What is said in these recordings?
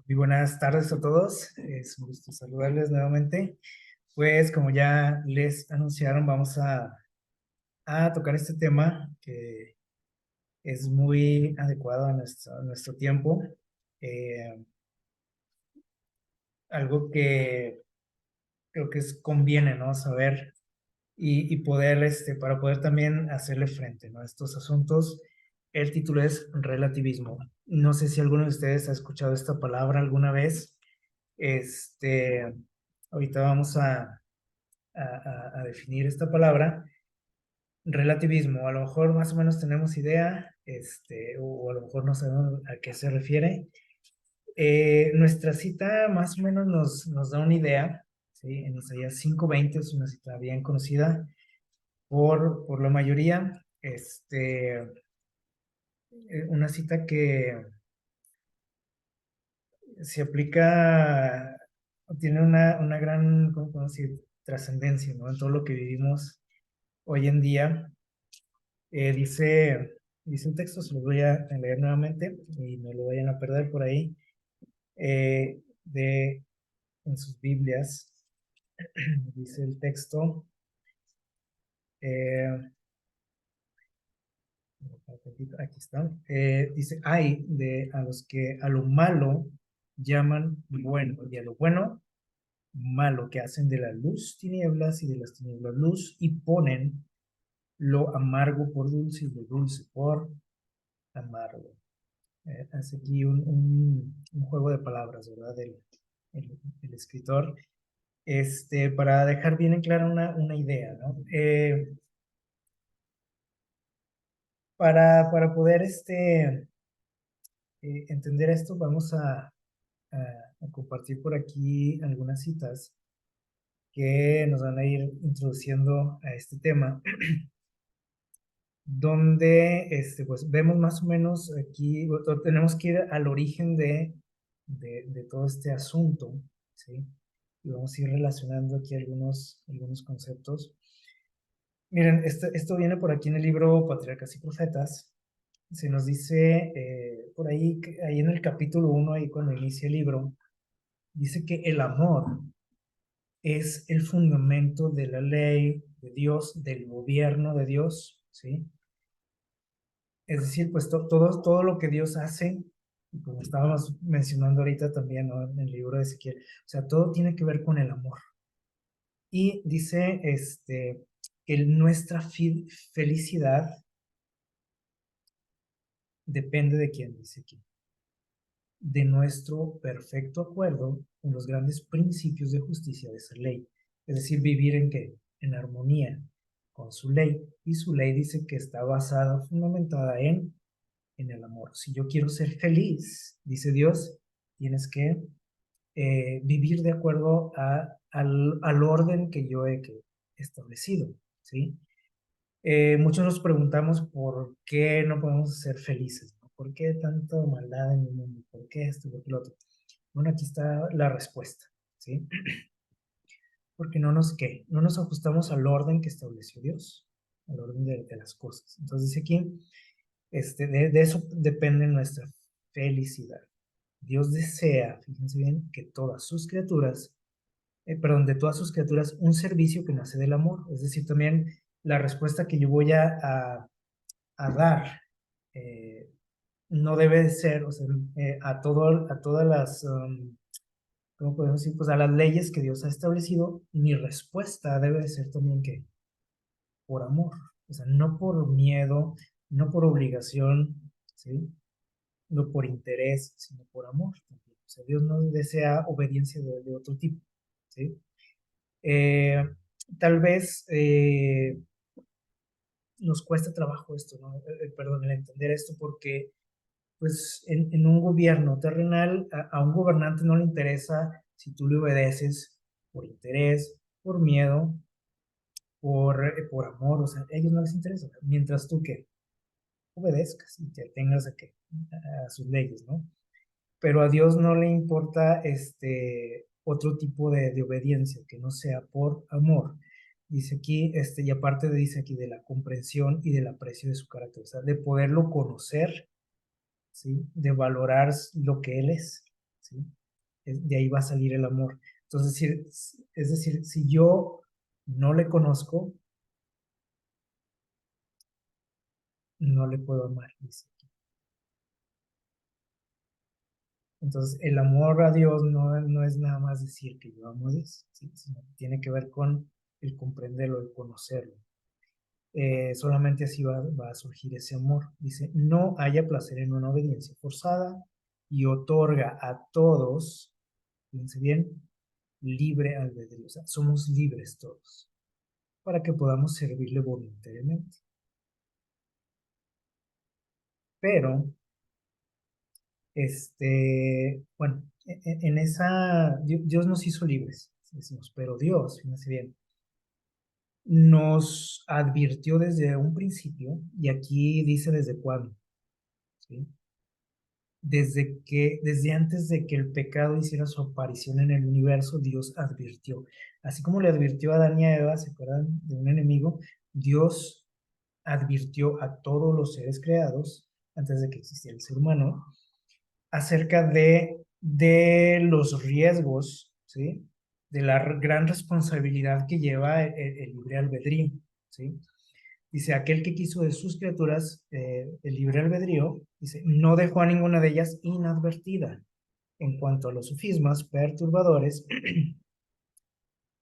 Muy buenas tardes a todos, es un gusto saludarles nuevamente. Pues como ya les anunciaron, vamos a tocar este tema que es muy adecuado a nuestro tiempo. Eh, Algo que creo que conviene, ¿no? Saber y poder, para poder también hacerle frente, ¿no? A estos asuntos. El título es relativismo. No sé si alguno de ustedes ha escuchado esta palabra alguna vez. Este, Ahorita vamos a definir esta palabra. Relativismo, a lo mejor más o menos tenemos idea, o a lo mejor no sabemos a qué se refiere. Nuestra cita más o menos nos da una idea, ¿sí? En Isaías 5:20 es una cita bien conocida por la mayoría. Una cita que se aplica, tiene una gran, ¿cómo podemos decir?, trascendencia, ¿no? En todo lo que vivimos hoy en día. Dice el texto, se lo voy a leer nuevamente y no lo vayan a perder por ahí, en sus Biblias. Dice el texto, eh, aquí está, dice, hay de a los que a lo malo llaman bueno, y a lo bueno malo, que hacen de la luz tinieblas y de las tinieblas luz, y ponen lo amargo por dulce y lo dulce por amargo. Hace aquí un juego de palabras, ¿verdad? El escritor, para dejar bien en clara una idea, ¿no? Para poder entender esto, vamos a compartir por aquí algunas citas que nos van a ir introduciendo a este tema, donde pues vemos más o menos aquí, tenemos que ir al origen de todo este asunto, ¿sí? Y vamos a ir relacionando aquí algunos conceptos. Miren, esto viene por aquí en el libro Patriarcas y Profetas. Se nos dice por ahí, ahí en el capítulo 1, ahí cuando inicia el libro, dice que el amor es el fundamento de la ley de Dios, del gobierno de Dios, ¿sí? Es decir, pues todo lo que Dios hace, y como estábamos mencionando ahorita también, ¿no?, en el libro de Ezequiel, o sea, todo tiene que ver con el amor. Y dice que nuestra felicidad depende de quién, dice aquí, de nuestro perfecto acuerdo con los grandes principios de justicia de esa ley. Es decir, vivir en qué? En armonía con su ley. Y su ley dice que está basada, fundamentada en el amor. Si yo quiero ser feliz, dice Dios, tienes que vivir de acuerdo al orden que yo he establecido, ¿sí? Muchos nos preguntamos por qué no podemos ser felices, ¿no? ¿Por qué tanta maldad en el mundo? ¿Por qué esto? ¿Por qué lo otro? Bueno, aquí está la respuesta, ¿sí? Porque no nos ajustamos al orden que estableció Dios, al orden de las cosas. Entonces dice aquí, de eso depende nuestra felicidad. Dios desea, fíjense bien, que todas sus criaturas, de todas sus criaturas, un servicio que nace del amor. Es decir, también la respuesta que yo voy a dar eh, no debe de ser, o sea, a todas las, ¿cómo podemos decir? Pues a las leyes que Dios ha establecido, mi respuesta debe de ser también que por amor, o sea, no por miedo, no por obligación, ¿sí? No por interés, sino por amor también. O sea, Dios no desea obediencia de otro tipo, ¿sí? Eh, Tal vez nos cuesta trabajo esto, ¿no? Perdón, el entender esto, porque pues en un gobierno terrenal a un gobernante no le interesa si tú le obedeces por interés, por miedo, por amor, o sea, a ellos no les interesa, mientras tú que obedezcas y te tengas a sus leyes, ¿no? Pero a Dios no le importa otro tipo de obediencia que no sea por amor. Dice aquí, y aparte dice aquí de la comprensión y del aprecio de su carácter, o sea, de poderlo conocer, ¿sí? De valorar lo que Él es, ¿sí? De ahí va a salir el amor. Entonces, es decir, si yo no le conozco, no le puedo amar, dice. Entonces, el amor a Dios no es nada más decir que yo amo a Dios, ¿sí? Sino que tiene que ver con el comprenderlo, el conocerlo. Solamente así va a surgir ese amor. Dice, no haya placer en una obediencia forzada y otorga a todos, fíjense bien, libre albedrío. O sea, somos libres todos para que podamos servirle voluntariamente. Pero, bueno, en esa, Dios nos hizo libres, decimos, pero Dios, fíjense bien, nos advirtió desde un principio, y aquí dice desde cuándo, ¿sí? Desde antes de que el pecado hiciera su aparición en el universo, Dios advirtió. Así como le advirtió a Adán y a Eva, ¿se acuerdan de un enemigo? Dios advirtió a todos los seres creados, antes de que existiera el ser humano, acerca de los riesgos, ¿sí? De la gran responsabilidad que lleva el libre albedrío, ¿sí? Dice, aquel que quiso de sus criaturas el libre albedrío, dice, no dejó a ninguna de ellas inadvertida. En cuanto a los sofismas perturbadores,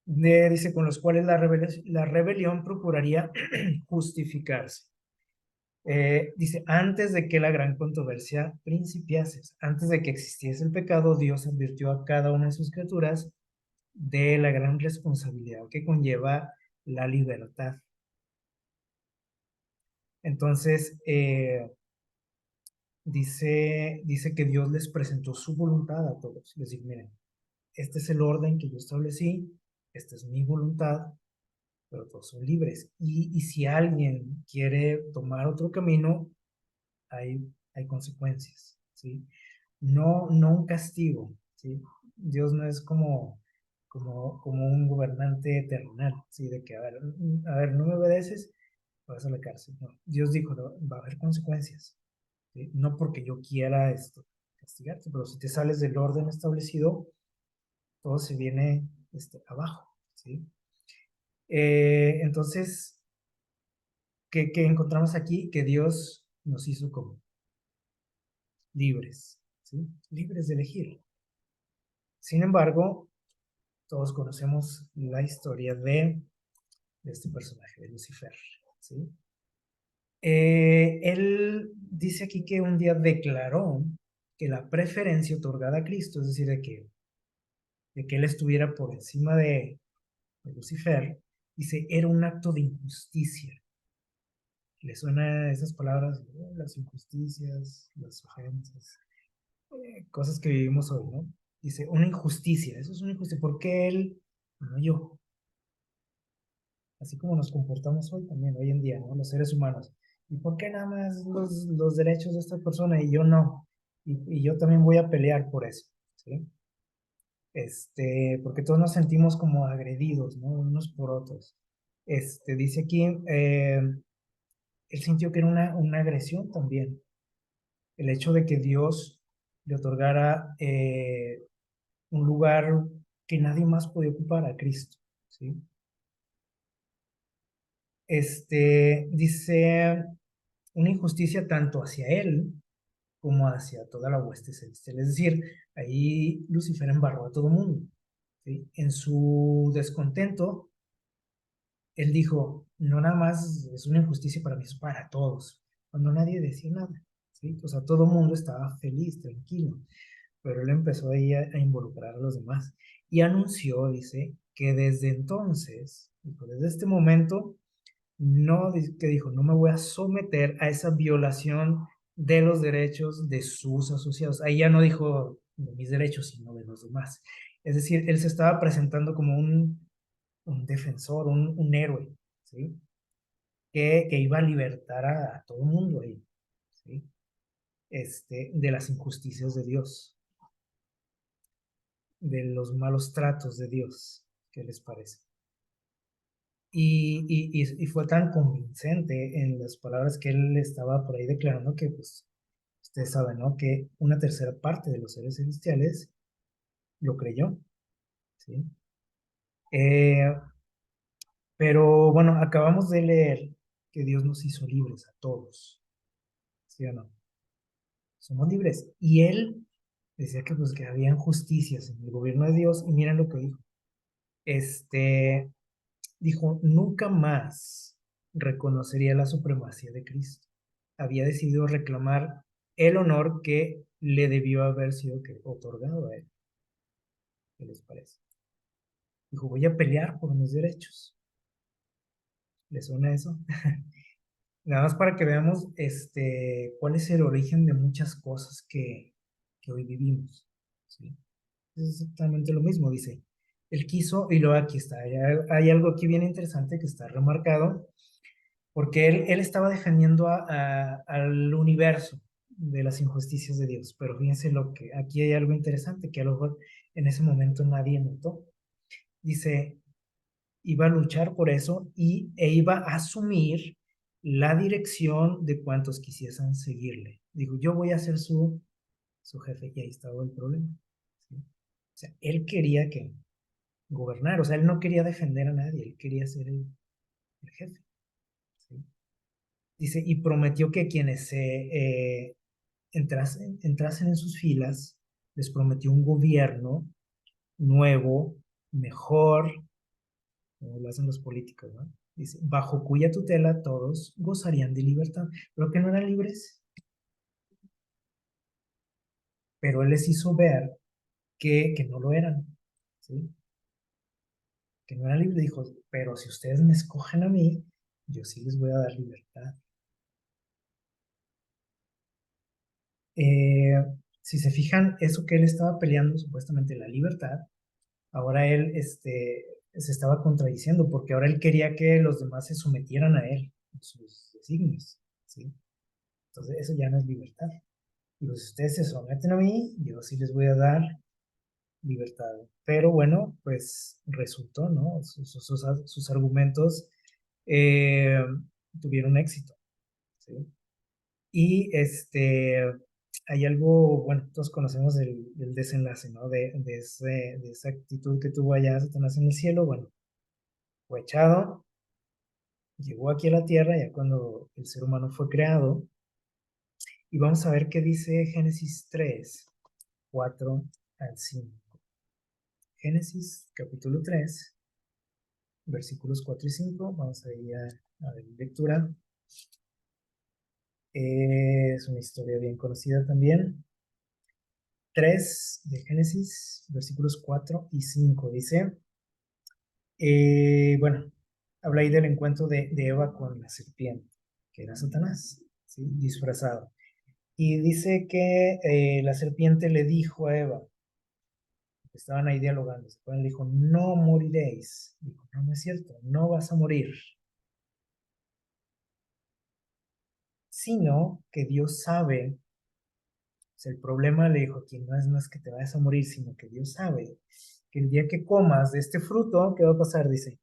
dice, con los cuales la rebelión procuraría justificarse. Dice, antes de que la gran controversia principiase, antes de que existiese el pecado, Dios advirtió a cada una de sus criaturas de la gran responsabilidad que conlleva la libertad. Entonces, dice que Dios les presentó su voluntad a todos. Les dijo, miren, este es el orden que yo establecí, esta es mi voluntad, pero todos son libres. Y si alguien quiere tomar otro camino, hay consecuencias, ¿sí? No un castigo, ¿sí? Dios no es como un gobernante terrenal, ¿sí? De que, a ver, no me obedeces, vas a la cárcel. No, Dios dijo, no, va a haber consecuencias, ¿sí? No porque yo quiera castigarte, pero si te sales del orden establecido, todo se viene abajo, ¿sí? Entonces, ¿qué encontramos aquí? Que Dios nos hizo como libres, ¿sí? Libres de elegir. Sin embargo, todos conocemos la historia de este personaje, de Lucifer, ¿sí? Él dice aquí que un día declaró que la preferencia otorgada a Cristo, es decir, de que él estuviera por encima de Lucifer, dice, era un acto de injusticia. ¿Le suena esas palabras? Las injusticias, las ofensas, cosas que vivimos hoy, ¿no? Dice, una injusticia, eso es una injusticia. ¿Por qué él, no yo? Así como nos comportamos hoy también, hoy en día, ¿no? Los seres humanos. ¿Y por qué nada más los derechos de esta persona y yo no? Y yo también voy a pelear por eso, ¿sí? Porque todos nos sentimos como agredidos, ¿no? Unos por otros. Dice aquí, él sintió que era una agresión también. El hecho de que Dios le otorgara un lugar que nadie más podía ocupar a Cristo, ¿sí? Dice una injusticia tanto hacia él como hacia toda la hueste celestial. Es decir, ahí Lucifer embarró a todo el mundo, ¿sí? En su descontento, él dijo, no nada más es una injusticia para mí, es para todos, cuando nadie decía nada, ¿sí? O sea, todo el mundo estaba feliz, tranquilo, pero él empezó ahí a involucrar a los demás y anunció, dice, que desde entonces, desde este momento, no, que dijo, no me voy a someter a esa violación de los derechos de sus asociados. Ahí ya no dijo de mis derechos, sino de los demás. Es decir, él se estaba presentando como un defensor, un héroe, ¿sí? Que iba a libertar a todo el mundo ahí, ¿sí? De las injusticias de Dios, de los malos tratos de Dios. ¿Qué les parece? Y fue tan convincente en las palabras que él estaba por ahí declarando que pues Ustedes saben, ¿no? Que una tercera parte de los seres celestiales lo creyó, ¿sí? Eh, pero bueno, acabamos de leer que Dios nos hizo libres a todos, ¿sí o no? Somos libres. Y Él decía que pues que había injusticias en el gobierno de Dios y miren lo que dijo. Este, dijo, nunca más reconocería la supremacía de Cristo. Había decidido reclamar el honor que le debió haber sido otorgado a Él. ¿Qué les parece? Dijo, voy a pelear por mis derechos. ¿Les suena eso? Nada más para que veamos cuál es el origen de muchas cosas que hoy vivimos. ¿Sí? Es exactamente lo mismo, dice. Él quiso, y luego aquí está. Hay algo aquí bien interesante que está remarcado, porque él estaba defendiendo al universo de las injusticias de Dios. Pero fíjense lo que aquí hay algo interesante que a lo mejor en ese momento nadie notó. Dice, iba a luchar por eso e iba a asumir la dirección de cuantos quisiesen seguirle. Digo, yo voy a ser su jefe y ahí estaba el problema. ¿Sí? O sea, él quería que gobernar, o sea, él no quería defender a nadie, él quería ser el jefe. ¿Sí? Dice, y prometió que quienes entrasen en sus filas, les prometió un gobierno nuevo, mejor, como lo hacen los políticos, ¿no? Dice, bajo cuya tutela todos gozarían de libertad, pero que no eran libres. Pero él les hizo ver que no lo eran, ¿sí? Que no eran libres. Dijo, pero si ustedes me escogen a mí, yo sí les voy a dar libertad. Eh, si se fijan, eso que él estaba peleando, supuestamente la libertad, ahora él se estaba contradiciendo, porque ahora él quería que los demás se sometieran a él, a sus designios, ¿sí? Entonces eso ya no es libertad. Y pues si ustedes se someten a mí, yo sí les voy a dar libertad. Pero bueno, pues resultó, ¿no? Sus argumentos eh, tuvieron éxito, ¿sí? Y hay algo, bueno, todos conocemos el desenlace, ¿no? De esa actitud que tuvo allá Satanás en el cielo. Bueno, fue echado, llegó aquí a la tierra ya cuando el ser humano fue creado. Y vamos a ver qué dice Génesis 3 4 al 5. Génesis capítulo 3 versículos 4 y 5. Vamos a ir a ver lectura. Es una historia bien conocida también. 3 de Génesis, versículos 4 y 5. Dice, bueno, habla ahí del encuentro de Eva con la serpiente, que era Satanás, ¿sí? Disfrazado. Y dice que la serpiente le dijo a Eva, estaban ahí dialogando, le dijo, no moriréis. Dijo, no, no es cierto, no vas a morir, sino que Dios sabe. O sea, el problema, le dijo aquí, no es más que te vayas a morir, sino que Dios sabe que el día que comas de este fruto, ¿qué va a pasar? Dice,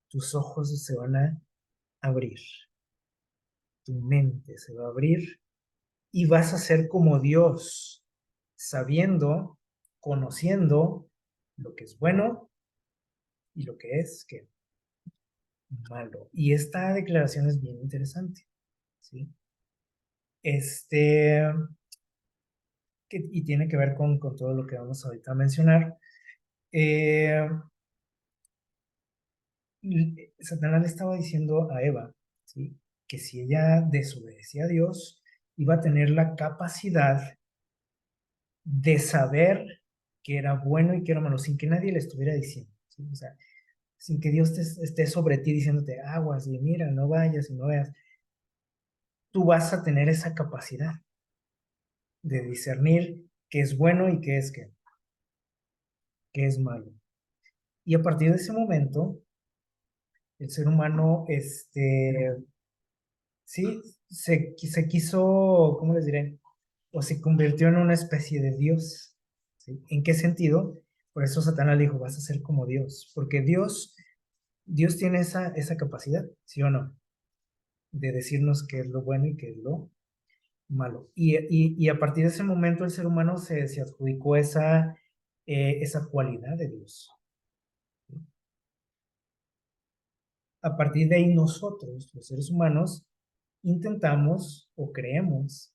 tus ojos se van a abrir, tu mente se va a abrir y vas a ser como Dios, sabiendo, conociendo lo que es bueno y lo que es que malo. Y esta declaración es bien interesante, ¿sí? Este, y tiene que ver con todo lo que vamos ahorita a mencionar. Eh, Satanás le estaba diciendo a Eva, ¿sí? Que si ella desobedecía a Dios, iba a tener la capacidad de saber que era bueno y que era malo, sin que nadie le estuviera diciendo, ¿sí? O sea, sin que Dios esté sobre ti diciéndote aguas y mira, no vayas y no veas. Tú vas a tener esa capacidad de discernir qué es bueno y qué es malo. Y a partir de ese momento, el ser humano, sí, se quiso, ¿cómo les diré? O se convirtió en una especie de Dios. ¿Sí? ¿En qué sentido? Por eso Satanás le dijo, vas a ser como Dios, porque Dios tiene esa capacidad, ¿sí o no? De decirnos qué es lo bueno y qué es malo. Y a partir de ese momento el ser humano se adjudicó esa cualidad de Dios. A partir de ahí nosotros, los seres humanos, intentamos o creemos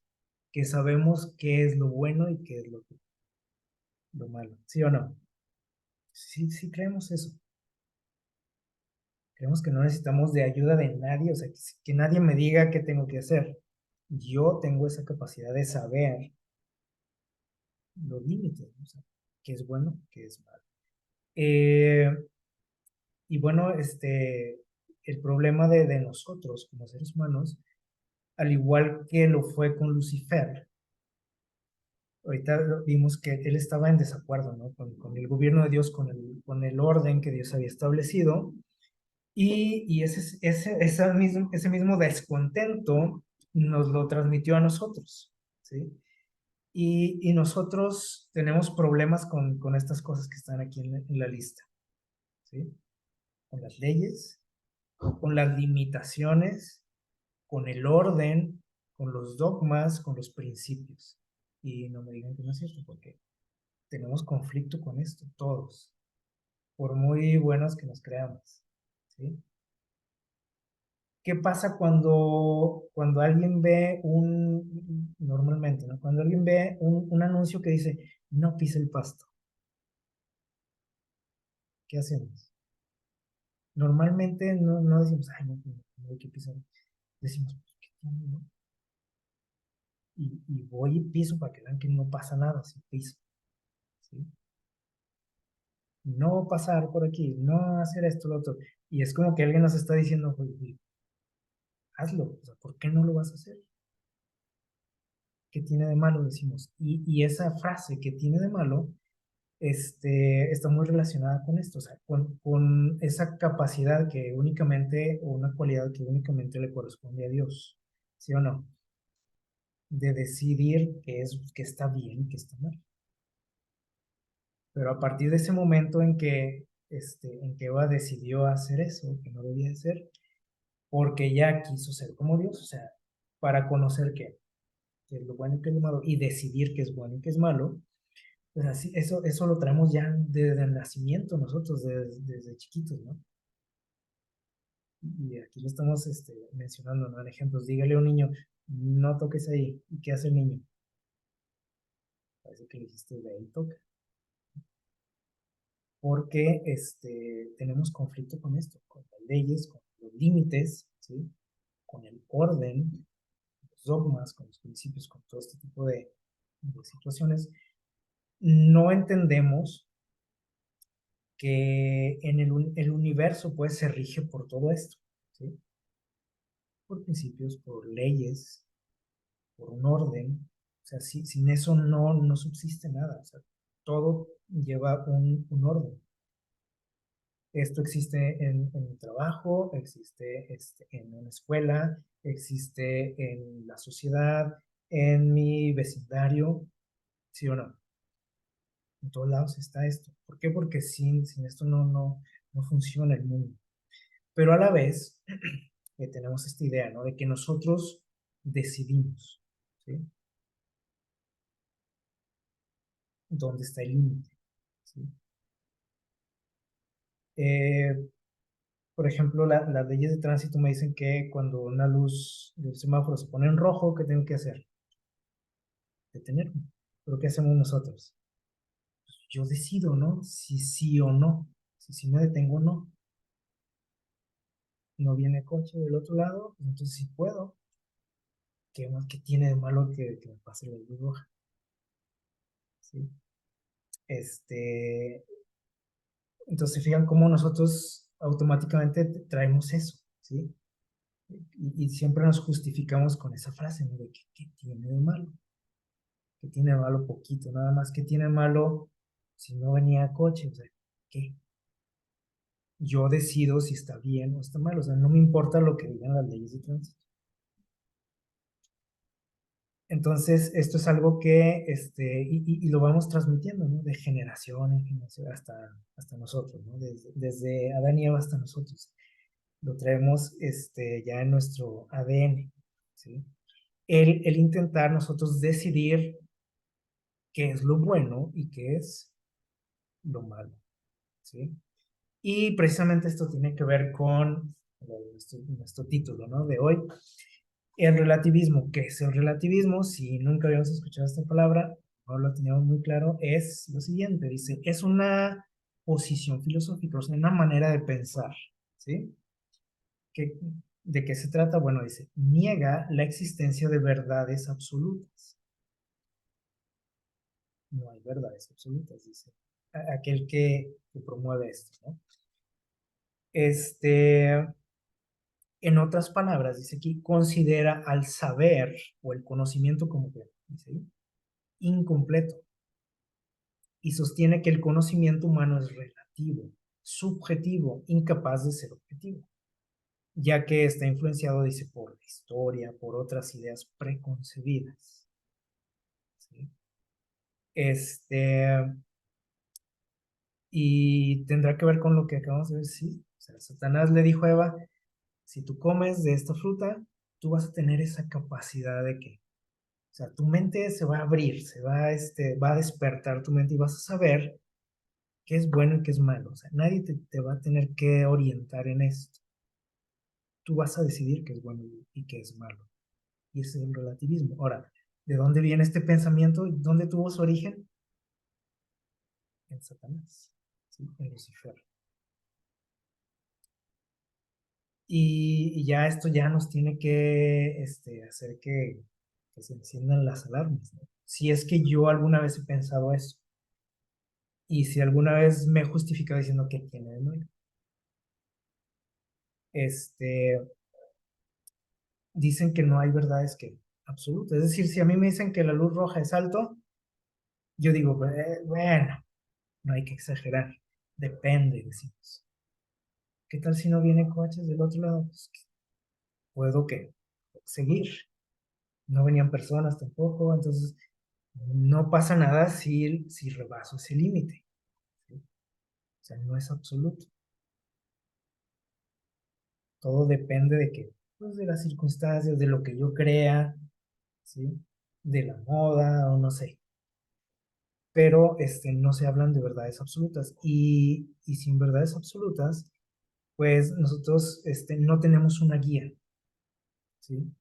que sabemos qué es lo bueno y qué es lo malo. ¿Sí o no? Sí, sí creemos eso. Creemos que no necesitamos de ayuda de nadie, o sea, que nadie me diga qué tengo que hacer. Yo tengo esa capacidad de saber los límites, ¿no? O sea, qué es bueno, qué es malo. Eh, y bueno, el problema de nosotros como seres humanos, al igual que lo fue con Lucifer, ahorita vimos que él estaba en desacuerdo, ¿no? Con el gobierno de Dios, con el orden que Dios había establecido, y ese mismo descontento nos lo transmitió a nosotros, ¿sí? Y nosotros tenemos problemas con estas cosas que están aquí en la lista, ¿sí? Con las leyes, con las limitaciones, con el orden, con los dogmas, con los principios. Y no me digan que no es cierto, porque tenemos conflicto con esto, todos, por muy buenos que nos creamos, ¿sí? ¿Qué pasa cuando alguien ve normalmente, ¿no? Cuando alguien ve un anuncio que dice, no pise el pasto, ¿qué hacemos? Normalmente no decimos, ay, no hay que pisar. Decimos, pues, ¿qué tiene, no? Y voy y piso para que vean que no pasa nada si piso, ¿sí? No pasar por aquí, no hacer esto, lo otro. Y es como que alguien nos está diciendo, "Oye, hazlo, o sea, ¿por qué no lo vas a hacer? ¿Qué tiene de malo?" Decimos. Y esa frase, ¿qué tiene de malo? Está muy relacionada con esto, o sea, con esa capacidad que únicamente, o una cualidad que únicamente le corresponde a Dios, ¿sí o no? De decidir qué está bien y qué está mal. Pero a partir de ese momento en que Eva decidió hacer eso, que no debía hacer, porque ya quiso ser como Dios, o sea, para conocer qué es lo bueno y qué es lo malo, y decidir qué es bueno y qué es malo, pues así, eso lo traemos ya desde el nacimiento nosotros, desde chiquitos, ¿no? Y aquí lo estamos mencionando, ¿no? En ejemplos, dígale a un niño, no toques ahí. ¿Y qué hace el niño? Parece que le dijiste, de ahí toca. Porque tenemos conflicto con esto, con las leyes, con los límites, ¿sí? Con el orden, los dogmas, con los principios, con todo este tipo de situaciones. No entendemos que el universo pues se rige por todo esto, ¿sí? Por principios, por leyes, por un orden. O sea, sin eso no subsiste nada. O sea, todo lleva un orden. Esto existe en mi trabajo, existe en una escuela, existe en la sociedad, en mi vecindario, ¿sí o no? En todos lados está esto. ¿Por qué? Porque sin esto no funciona el mundo. Pero a la vez tenemos esta idea, ¿no? De que nosotros decidimos, ¿sí? ¿Dónde está el límite? ¿Sí? Eh, por ejemplo, las leyes de tránsito me dicen que cuando una luz del semáforo se pone en rojo, ¿qué tengo que hacer? Detenerme. ¿Pero qué hacemos nosotros? Yo decido, ¿no? Si sí o no. Si me detengo o no. No viene coche del otro lado, pues entonces sí puedo. ¿Qué tiene de malo que me pase la luz roja? ¿Sí? Este, entonces, fijan cómo nosotros automáticamente traemos eso, ¿sí? Y siempre nos justificamos con esa frase, ¿no? De ¿qué tiene de malo? ¿Qué tiene de malo poquito? Nada más, ¿qué tiene de malo si no venía coche? O sea, ¿qué? Yo decido si está bien o está mal, o sea, no me importa lo que digan las leyes de tránsito. Entonces, esto es algo que, y lo vamos transmitiendo, ¿no? De generación en generación hasta nosotros, ¿no? Desde Adán y Eva hasta nosotros. Lo traemos, ya en nuestro ADN, ¿sí? el intentar nosotros decidir qué es lo bueno y qué es lo malo, ¿sí? Y precisamente esto tiene que ver con nuestro título, ¿no? De hoy. El relativismo. ¿Qué es el relativismo? Si nunca habíamos escuchado esta palabra, no lo teníamos muy claro, es lo siguiente, dice, es una posición filosófica, o sea, una manera de pensar, ¿sí? ¿Qué- ¿De qué se trata? Bueno, dice, niega la existencia de verdades absolutas. No hay verdades absolutas, dice aquel que promueve esto, ¿no? Este, en otras palabras, dice aquí, considera al saber o el conocimiento como que, dice ahí, incompleto y sostiene que el conocimiento humano es relativo, subjetivo, incapaz de ser objetivo, ya que está influenciado, dice, por la historia, por otras ideas preconcebidas, ¿sí? Este, y tendrá que ver con lo que acabamos de ver, sí. O sea, Satanás le dijo a Eva, si tú comes de esta fruta, tú vas a tener esa capacidad de que, o sea, tu mente se va a abrir, va a despertar tu mente y vas a saber qué es bueno y qué es malo. O sea, nadie te va a tener que orientar en esto. Tú vas a decidir qué es bueno y qué es malo. Y ese es el relativismo. Ahora, ¿de dónde viene este pensamiento? ¿Dónde tuvo su origen? En Satanás, ¿sí? En Lucifer. Y ya esto ya nos tiene que hacer que se enciendan las alarmas, ¿no? Si es que yo alguna vez he pensado eso, y si alguna vez me he justificado diciendo que tiene de malo, este, dicen que no hay verdades que absolutas. Es decir, si a mí me dicen que la luz roja es alto, yo digo, bueno, no hay que exagerar, depende, decimos. ¿Qué tal si no vienen coches del otro lado? Pues, puedo que seguir. No venían personas tampoco, entonces no pasa nada si rebaso ese límite, ¿sí? O sea, no es absoluto. Todo depende de que, pues, de las circunstancias, de lo que yo crea, ¿sí? De la moda o no sé. Pero no se hablan de verdades absolutas. Y sin verdades absolutas, pues nosotros no tenemos una guía, ¿sí?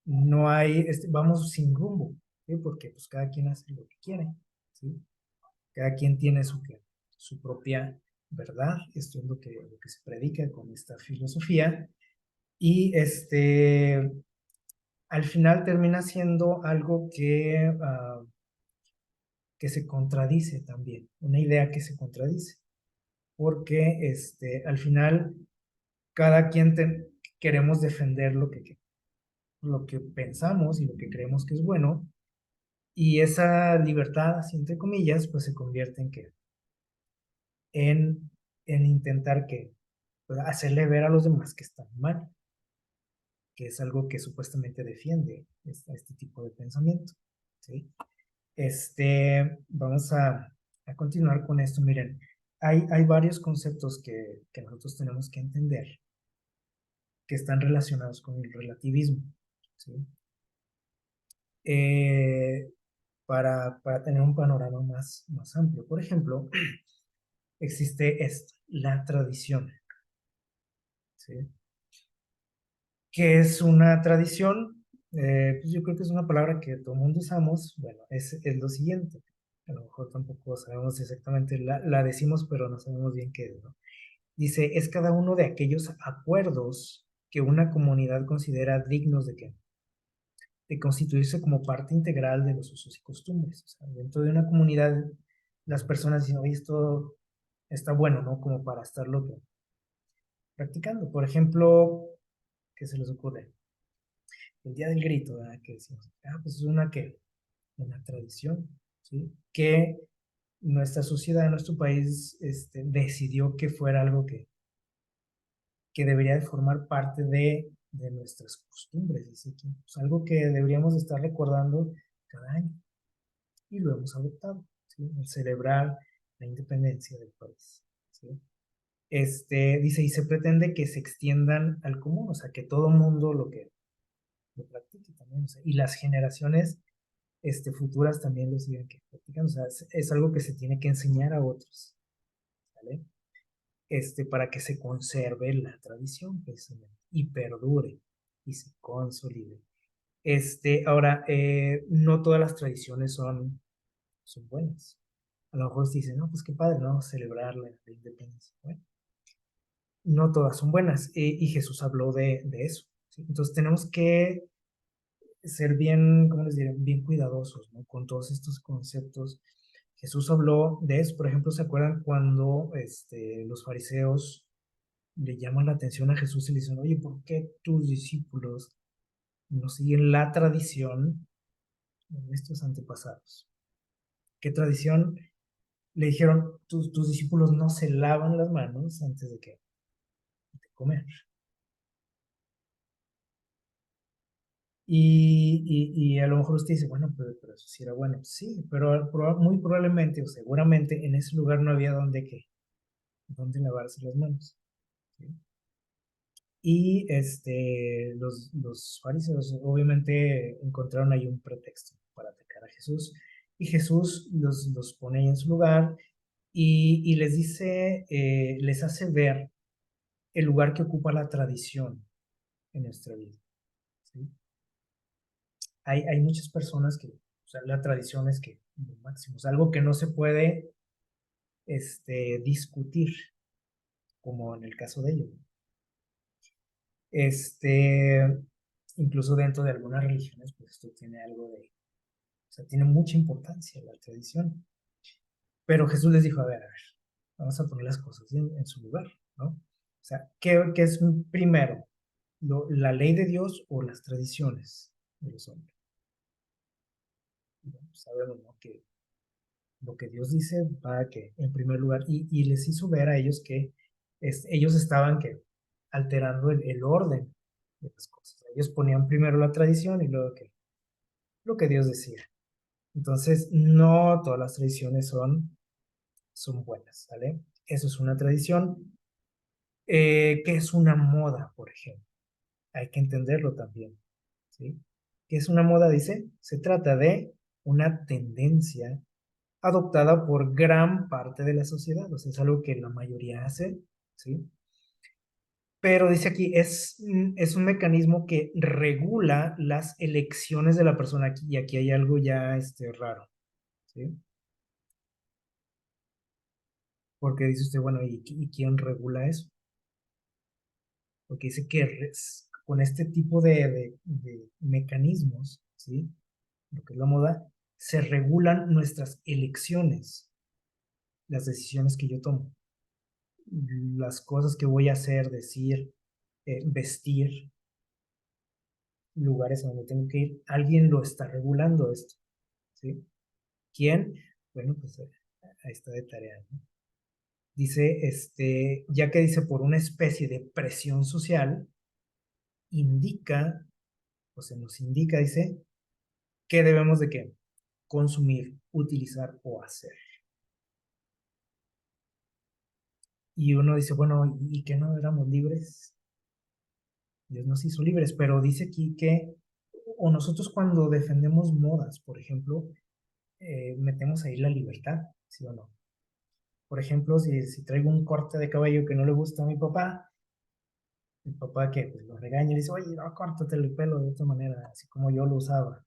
No hay, vamos sin rumbo, ¿sí? Porque pues cada quien hace lo que quiere, ¿sí? Cada quien tiene su propia verdad, esto es lo que se predica con esta filosofía, y al final termina siendo algo que se contradice también, una idea que se contradice, porque al final cada quien queremos defender lo que pensamos y lo que creemos que es bueno, y esa libertad, así entre comillas, pues se convierte en que, en, en intentar que pues, hacerle ver a los demás que están mal, que es algo que supuestamente defiende este tipo de pensamiento, ¿sí? Vamos a continuar con esto. Miren, hay varios conceptos que nosotros tenemos que entender que están relacionados con el relativismo, ¿sí? Eh, para tener un panorama más amplio. Por ejemplo, existe esto, la tradición, ¿sí? ¿Qué es una tradición? Pues yo creo que es una palabra que todo el mundo usamos. Bueno, es lo siguiente. A lo mejor tampoco sabemos exactamente, la decimos, pero no sabemos bien qué es, ¿no? Dice, es cada uno de aquellos acuerdos que una comunidad considera dignos de constituirse como parte integral de los usos y costumbres. O sea, dentro de una comunidad, las personas dicen, oye, esto está bueno, ¿no? Como para estarlo practicando. Por ejemplo, ¿qué se les ocurre? El día del grito, ¿verdad? Que decimos, pues es una tradición, ¿sí? Que nuestra sociedad, nuestro país, decidió que fuera algo que debería de formar parte de nuestras costumbres, dice aquí. Pues algo que deberíamos estar recordando cada año y lo hemos adoptado, ¿sí? El celebrar la independencia del país, ¿sí? Dice, y se pretende que se extiendan al común, o sea, que todo mundo lo practique también. O sea, y las generaciones futuras también lo siguen practicando. O sea, es algo que se tiene que enseñar a otros, ¿vale? Para que se conserve la tradición precisamente y perdure y se consolide. Ahora, no todas las tradiciones son buenas. A lo mejor se dice, no, pues qué padre, ¿no? Celebrar la independencia. Bueno, no todas son buenas. Y Jesús habló de eso. ¿Sí? Entonces tenemos que ser bien, ¿cómo les diré? Bien cuidadosos, ¿no? Con todos estos conceptos. Jesús habló de eso. Por ejemplo, ¿se acuerdan cuando los fariseos le llaman la atención a Jesús y le dicen, oye, ¿por qué tus discípulos no siguen la tradición de nuestros antepasados? ¿Qué tradición? Le dijeron, tus discípulos no se lavan las manos antes de comer. Y a lo mejor usted dice, bueno, pero eso sí era bueno. Sí, pero muy probablemente o seguramente en ese lugar no había donde lavarse las manos. ¿Sí? Y los fariseos obviamente encontraron ahí un pretexto para atacar a Jesús. Y Jesús los pone ahí en su lugar y les dice, les hace ver el lugar que ocupa la tradición en nuestra vida. ¿Sí? Hay muchas personas que, o sea, la tradición es que lo máximo, es algo que no se puede discutir, como en el caso de ellos. Este, incluso dentro de algunas religiones, pues esto tiene algo o sea, tiene mucha importancia la tradición. Pero Jesús les dijo, a ver, vamos a poner las cosas en su lugar, ¿no? O sea, ¿qué es primero? ¿La ley de Dios o las tradiciones de los hombres? Bueno, sabemos, ¿no? Que lo que Dios dice va que en primer lugar, y les hizo ver a ellos que ellos estaban alterando el orden de las cosas. Ellos ponían primero la tradición y luego lo que Dios decía. Entonces, no todas las tradiciones son buenas, ¿vale? Eso es una tradición. ¿Qué es una moda, por ejemplo? Hay que entenderlo también, ¿sí? ¿Qué es una moda? Dice, se trata de una tendencia adoptada por gran parte de la sociedad, o sea, es algo que la mayoría hace, ¿sí? Pero dice aquí, es un mecanismo que regula las elecciones de la persona, y aquí hay algo ya raro, ¿sí? Porque dice usted, bueno, ¿y quién regula eso? Porque dice que con este tipo de mecanismos, ¿sí? Lo que es la moda, se regulan nuestras elecciones, las decisiones que yo tomo, las cosas que voy a hacer, decir, vestir, lugares a donde tengo que ir. Alguien lo está regulando esto, ¿sí? ¿Quién? Bueno, pues ahí está de tarea, ¿no? Dice, ya que dice por una especie de presión social, indica, o se nos indica, dice, qué debemos de qué consumir, utilizar o hacer. Y uno dice, bueno, ¿y que no éramos libres? Dios nos hizo libres, pero dice aquí que, o nosotros cuando defendemos modas, por ejemplo, metemos ahí la libertad, ¿sí o no? Por ejemplo, si traigo un corte de cabello que no le gusta a mi papá que pues, lo regaña y le dice, oye, no, córtate el pelo de otra manera, así como yo lo usaba.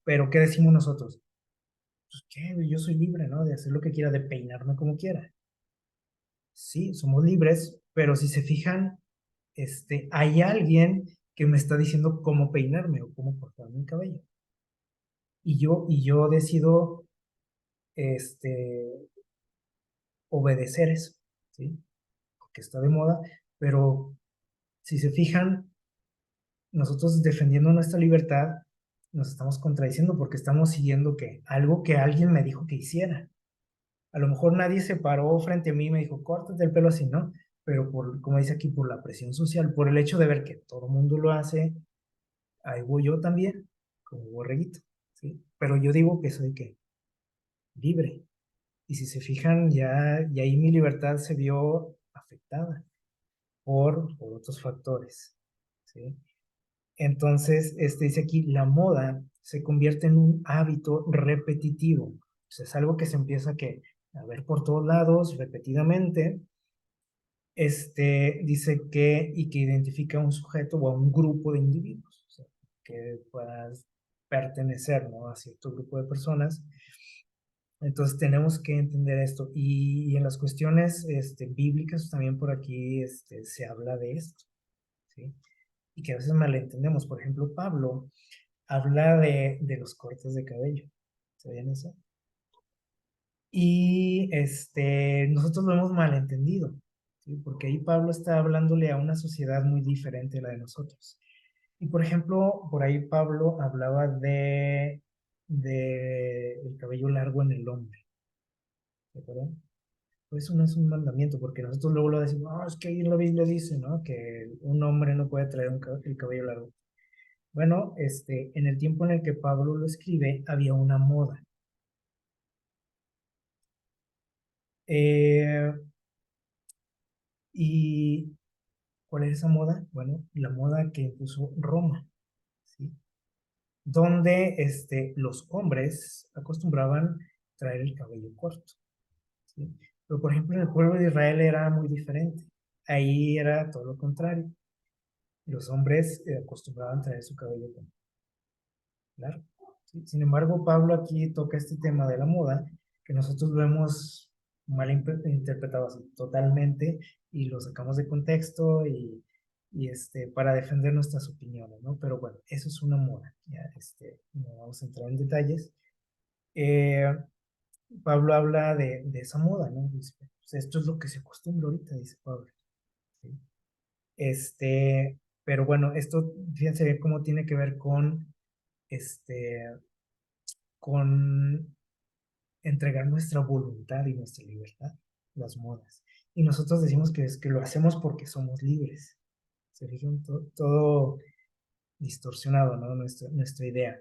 Pero ¿qué decimos nosotros? Pues qué, yo soy libre, ¿no? De hacer lo que quiera, de peinarme como quiera. Sí, somos libres, pero si se fijan, hay alguien que me está diciendo cómo peinarme o cómo cortarme el cabello. Y yo decido, este, obedecer eso, ¿sí? Porque está de moda, pero si se fijan, nosotros defendiendo nuestra libertad, nos estamos contradiciendo porque estamos siguiendo algo que alguien me dijo que hiciera. A lo mejor nadie se paró frente a mí y me dijo, córtate el pelo así, ¿no? Pero como dice aquí, por la presión social, por el hecho de ver que todo el mundo lo hace, ahí voy yo también, como borreguito, ¿sí? Pero yo digo que soy ¿qué? Libre. Y si se fijan, y ahí mi libertad se vio afectada por otros factores. ¿sí? Entonces, dice aquí, la moda se convierte en un hábito repetitivo. O sea, es algo que se empieza a ver por todos lados repetidamente. Dice y que identifica a un sujeto o a un grupo de individuos, o sea, que puedas pertenecer, ¿no?, a cierto grupo de personas. Entonces tenemos que entender esto. Y en las cuestiones bíblicas también por aquí se habla de esto, ¿sí? Y que a veces malentendemos. Por ejemplo, Pablo habla de los cortes de cabello. ¿Sabían eso? Y nosotros lo hemos malentendido, ¿sí? Porque ahí Pablo está hablándole a una sociedad muy diferente a la de nosotros. Y por ejemplo, por ahí Pablo hablaba de el cabello largo en el hombre, ¿de acuerdo? Pues eso no es un mandamiento, porque nosotros luego lo decimos, ah, es que ahí en la Biblia dice, ¿no?, que un hombre no puede traer el cabello largo. Bueno, en el tiempo en el que Pablo lo escribe, había una moda. Eh, ¿Y cuál es esa moda? Bueno, la moda que impuso Roma, ¿sí? Donde los hombres acostumbraban traer el cabello corto, ¿sí? Pero por ejemplo en el pueblo de Israel era muy diferente. Ahí era todo lo contrario. Los hombres acostumbraban traer su cabello largo, ¿sí? Sin embargo, Pablo aquí toca este tema de la moda, que nosotros lo hemos mal interpretado así totalmente y lo sacamos de contexto y para defender nuestras opiniones, ¿no? Pero bueno, eso es una moda. Ya, no vamos a entrar en detalles. Eh, Pablo habla de esa moda, ¿no? Dice, pues esto es lo que se acostumbra ahorita, dice Pablo, ¿sí? Pero bueno, esto, fíjense bien cómo tiene que ver este, con entregar nuestra voluntad y nuestra libertad, las modas. Y nosotros decimos que es que lo hacemos porque somos libres. Se fijan, todo distorsionado, ¿no? Nuestra idea.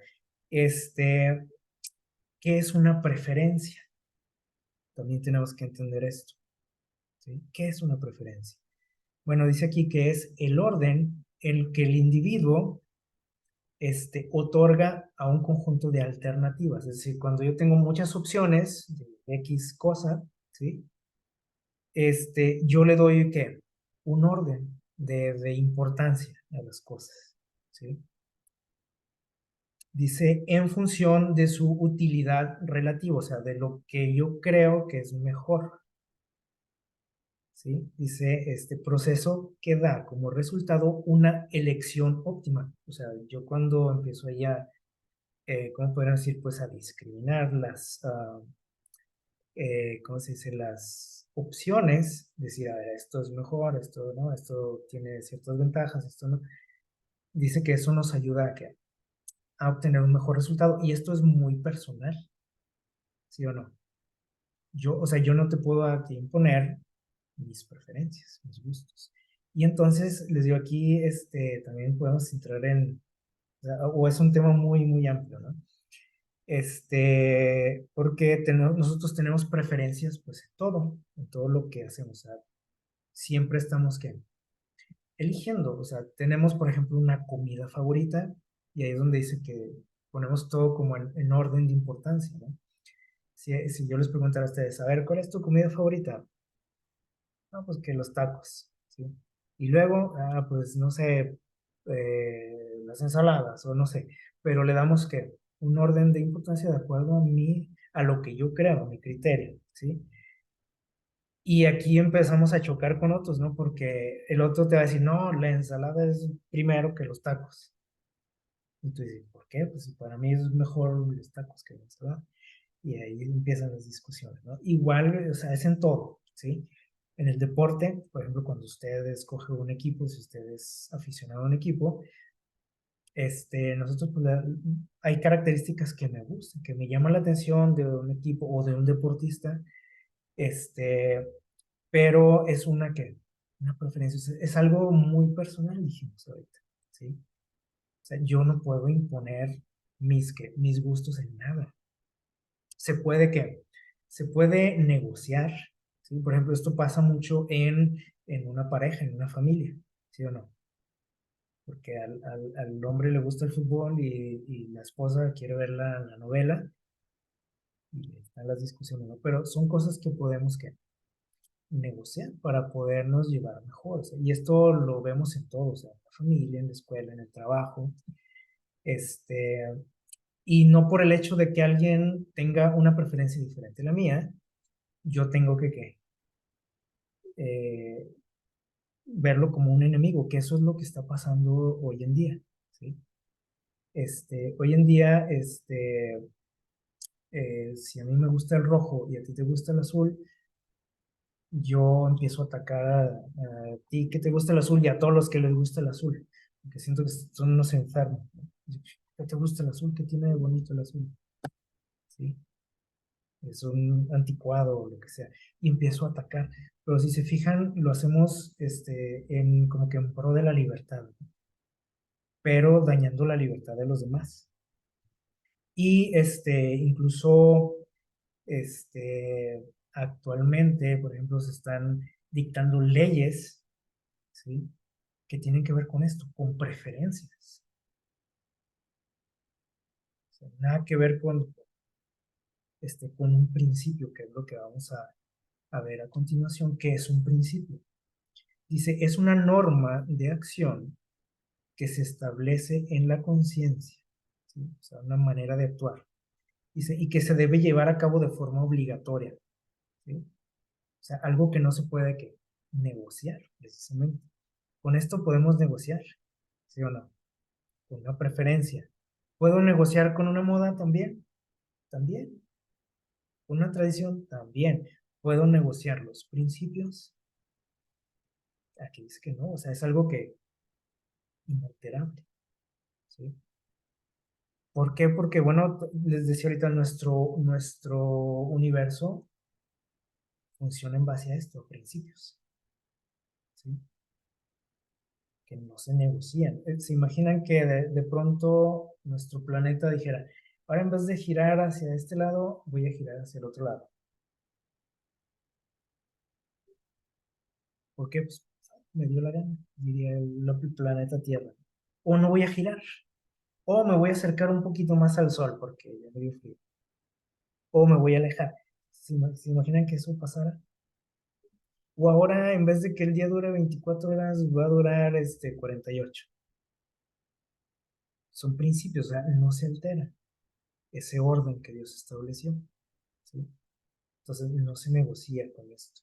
¿Qué es una preferencia? También tenemos que entender esto, ¿sí? ¿Qué es una preferencia? Bueno, dice aquí que es el orden en que el individuo otorga a un conjunto de alternativas. Es decir, cuando yo tengo muchas opciones de X cosa, ¿sí? Yo le doy, ¿qué? Un orden de importancia a las cosas, ¿sí? Dice, en función de su utilidad relativa, o sea, de lo que yo creo que es mejor, ¿sí? Dice, este proceso que da como resultado una elección óptima. O sea, yo cuando empiezo ya, ¿cómo podrían decir? Pues a discriminar ¿cómo se dice? Las opciones, decir, a ver, esto es mejor, esto no, esto tiene ciertas ventajas, esto no. Dice que eso nos ayuda a obtener un mejor resultado y esto es muy personal, ¿sí o no? O sea, yo no te puedo a ti imponer mis preferencias, mis gustos. Y entonces, les digo aquí, también podemos entrar o es un tema muy, muy amplio, ¿no? Porque nosotros tenemos preferencias, pues, en todo lo que hacemos. O sea, siempre estamos, ¿qué? Eligiendo. O sea, tenemos, por ejemplo, una comida favorita y ahí es donde dice que ponemos todo como en orden de importancia, ¿no? Si yo les preguntara a ustedes, a ver, ¿cuál es tu comida favorita? No, pues que los tacos, ¿sí? Y luego, pues no sé, las ensaladas o no sé, pero le damos que un orden de importancia de acuerdo a lo que yo creo, a mi criterio, ¿sí? Y aquí empezamos a chocar con otros, ¿no? Porque el otro te va a decir, no, la ensalada es primero que los tacos. Y tú dices, ¿por qué? Pues para mí es mejor los tacos que la ensalada. Y ahí empiezan las discusiones, ¿no? Igual, o sea, es en todo, ¿sí? En el deporte, por ejemplo, cuando usted escoge un equipo, si usted es aficionado a un equipo, nosotros, pues, hay características que me gustan, que me llaman la atención de un equipo o de un deportista, este, pero es una preferencia, es algo muy personal, dijimos ahorita, ¿sí? O sea, yo no puedo imponer mis gustos en nada. Se puede negociar, ¿sí? Por ejemplo, esto pasa mucho en una pareja, en una familia, ¿sí o no? porque al hombre le gusta el fútbol y la esposa quiere ver la novela y están las discusiones, ¿no? Pero son cosas que podemos que negociar para podernos llevar mejor. O sea, y esto lo vemos en todo, o sea, en la familia, en la escuela, en el trabajo, este, y no por el hecho de que alguien tenga una preferencia diferente a la mía, yo tengo que eh, verlo como un enemigo, que eso es lo que está pasando hoy en día, ¿sí? Hoy en día, si a mí me gusta el rojo y a ti te gusta el azul, yo empiezo a atacar a ti que te gusta el azul y a todos los que les gusta el azul, porque siento que son unos enfermos, ¿no? ¿Qué te gusta el azul? ¿Qué tiene de bonito el azul? ¿Sí? Es un anticuado o lo que sea, y empiezo a atacar. Pero si se fijan, lo hacemos como que en pro de la libertad, ¿no? Pero dañando la libertad de los demás. Y incluso actualmente, por ejemplo, se están dictando leyes, ¿sí? Que tienen que ver con esto, con preferencias. O sea, nada que ver con un principio, que es lo que vamos a ver a continuación, que es un principio. Dice, es una norma de acción que se establece en la conciencia, ¿sí? O sea, una manera de actuar. Dice, y que se debe llevar a cabo de forma obligatoria, ¿sí? O sea, algo que no se puede que negociar, precisamente. Con esto podemos negociar, ¿sí o no? Con una preferencia. ¿Puedo negociar con una moda también? También. Con una tradición también. ¿Puedo negociar los principios? Aquí dice que no, o sea, es algo que inalterable, ¿sí? ¿Por qué? Porque, bueno, les decía ahorita, nuestro universo funciona en base a esto, a principios, ¿sí? Que no se negocian. ¿Se imaginan que de pronto nuestro planeta dijera, ahora en vez de girar hacia este lado, voy a girar hacia el otro lado? ¿Por qué? Pues me dio la gana, diría el planeta Tierra. O no voy a girar, o me voy a acercar un poquito más al Sol porque ya me dio frío, o me voy a alejar. ¿Se imaginan que eso pasara? O ahora, en vez de que el día dure 24 horas, va a durar 48. Son principios, o sea, no se altera ese orden que Dios estableció, ¿sí? Entonces, no se negocia con esto.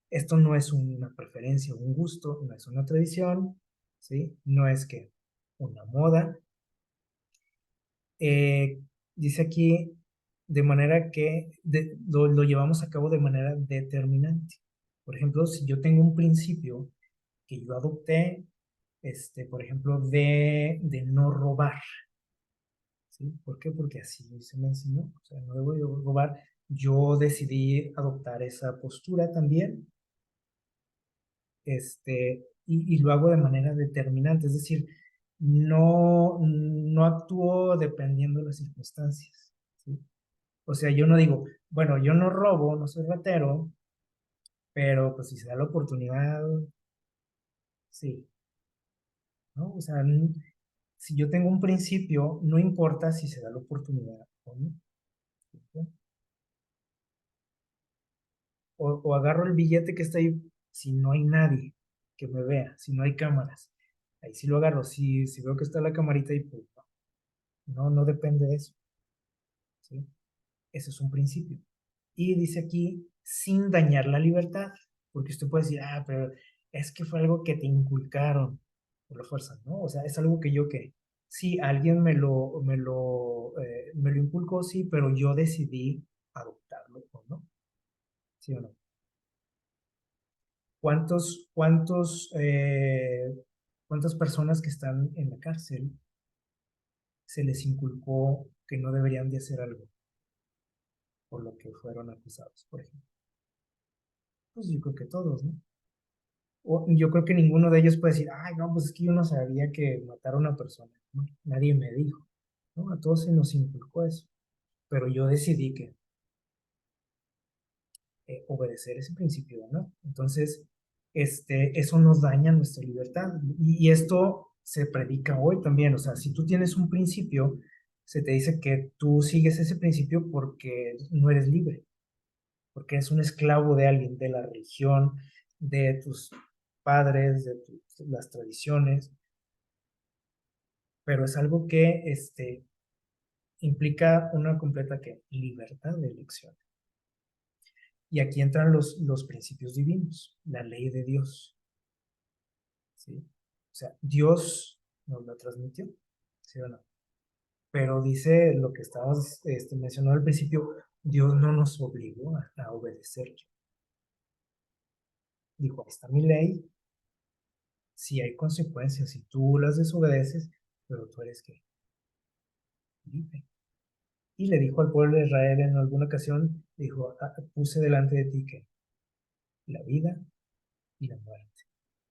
Esto no es una preferencia, un gusto, no es una tradición, ¿sí? No es que una moda. Eh, Dice aquí, de manera que lo llevamos a cabo de manera determinante. Por ejemplo, si yo tengo un principio que yo adopté, por ejemplo, de no robar, ¿sí? ¿Por qué? Porque así se me enseñó, o sea, no debo yo robar. Yo decidí adoptar esa postura también, y lo hago de manera determinante, es decir, no actúo dependiendo de las circunstancias, ¿sí? O sea, yo no digo, bueno, yo no robo, no soy ratero, pero pues si se da la oportunidad, sí, ¿no? O sea, si yo tengo un principio, no importa si se da la oportunidad o no. ¿Sí? O agarro el billete que está ahí si no hay nadie que me vea, si no hay cámaras. Ahí sí lo agarro. Si veo que está la camarita y pues no depende de eso, ¿sí? Ese es un principio. Y dice aquí, sin dañar la libertad, porque usted puede decir, ah, pero es que fue algo que te inculcaron por la fuerza, ¿no? O sea, es algo que yo que, sí, alguien me lo inculcó, sí, pero yo decidí adoptarlo, ¿o no? ¿Sí o no? ¿Cuántas personas que están en la cárcel se les inculcó que no deberían de hacer algo por lo que fueron acusados, por ejemplo? Pues yo creo que todos, ¿no? Yo creo que ninguno de ellos puede decir, ay, no, pues es que yo no sabía que matar a una persona, ¿no? Nadie me dijo, ¿no? A todos se nos inculcó eso, pero yo decidí que obedecer ese principio, ¿no? Entonces, eso nos daña nuestra libertad. Y esto se predica hoy también. O sea, si tú tienes un principio, se te dice que tú sigues ese principio porque no eres libre, porque eres un esclavo de alguien, de la religión, de tus padres, de las tradiciones, pero es algo que implica una completa libertad de elección. Y aquí entran los principios divinos, la ley de Dios, ¿sí? O sea, Dios nos la transmitió, ¿sí o no? Pero dice lo que estabas mencionando al principio, Dios no nos obligó a obedecer. Dijo, ahí está mi ley, si hay consecuencias, si tú las desobedeces, pero tú eres que libre. Y le dijo al pueblo de Israel en alguna ocasión, dijo, puse delante de ti que la vida y la muerte,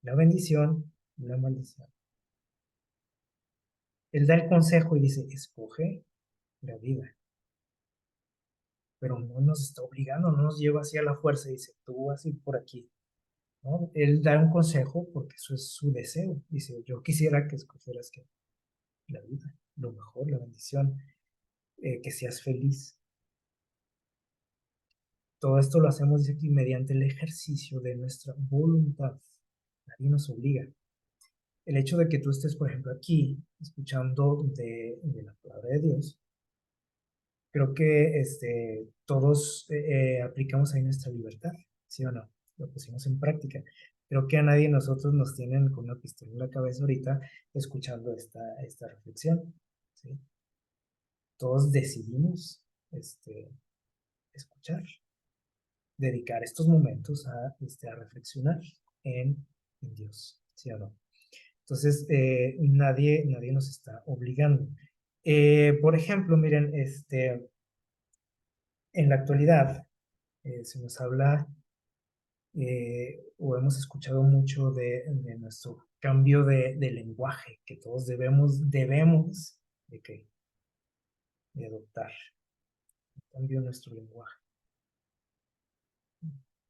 la bendición y la maldición. Él da el consejo y dice, escoge la vida, pero no nos está obligando, no nos lleva hacia la fuerza y dice, tú vas a ir por aquí, ¿no? Él da un consejo porque eso es su deseo. Dice, yo quisiera que escogieras que la vida, lo mejor, la bendición, que seas feliz. Todo esto lo hacemos, dice aquí, mediante el ejercicio de nuestra voluntad. Nadie nos obliga. El hecho de que tú estés, por ejemplo, aquí, escuchando de la palabra de Dios, creo que todos aplicamos ahí nuestra libertad, ¿sí o no? Lo pusimos en práctica. Creo que a nadie de nosotros nos tienen con una pistola en la cabeza ahorita escuchando esta reflexión, ¿sí? Todos decidimos escuchar, dedicar estos momentos a reflexionar en Dios, ¿sí o no? Entonces, nadie nos está obligando. Por ejemplo, miren, en la actualidad se nos habla o hemos escuchado mucho de nuestro cambio de lenguaje que todos debemos de, de adoptar. Cambio en nuestro lenguaje.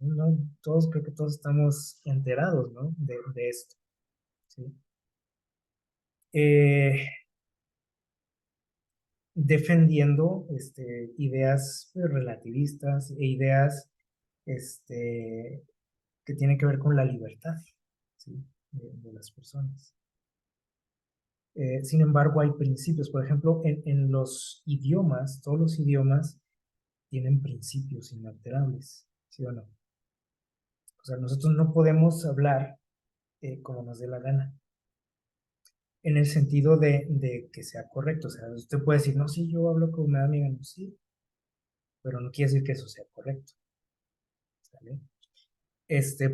No, todos, creo que todos estamos enterados, ¿no? De esto, ¿sí? Eh, Defendiendo ideas relativistas e ideas este, que tienen que ver con la libertad, ¿sí? De las personas. Sin embargo, hay principios. Por ejemplo, en los idiomas, todos los idiomas tienen principios inalterables, ¿sí o no? O sea, nosotros no podemos hablar como nos dé la gana, en el sentido de que sea correcto. O sea, usted puede decir, no, sí, yo hablo como me da mi gana, sí, pero no quiere decir que eso sea correcto, ¿sale?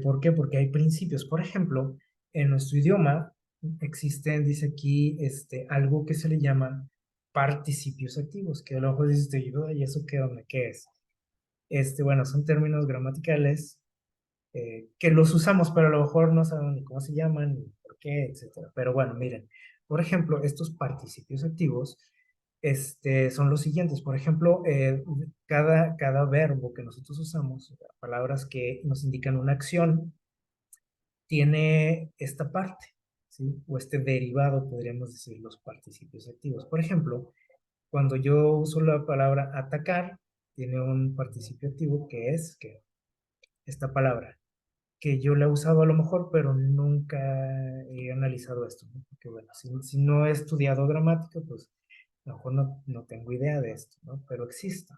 ¿Por qué? Porque hay principios. Por ejemplo, en nuestro idioma existen, dice aquí, algo que se le llama participios activos, que a lo mejor dices, ¿y eso qué onda? ¿Qué es? Bueno, son términos gramaticales que los usamos, pero a lo mejor no sabemos ni cómo se llaman, ni por qué, etcétera. Pero bueno, miren, por ejemplo, estos participios activos son los siguientes. Por ejemplo, cada verbo que nosotros usamos, palabras que nos indican una acción, tiene esta parte, ¿sí? O este derivado, podríamos decir, los participios activos. Por ejemplo, cuando yo uso la palabra atacar, tiene un participio activo que es que esta palabra, que yo la he usado a lo mejor, pero nunca he analizado esto, ¿no? Porque bueno, si no he estudiado gramática, pues a lo mejor no tengo idea de esto, ¿no? Pero existe.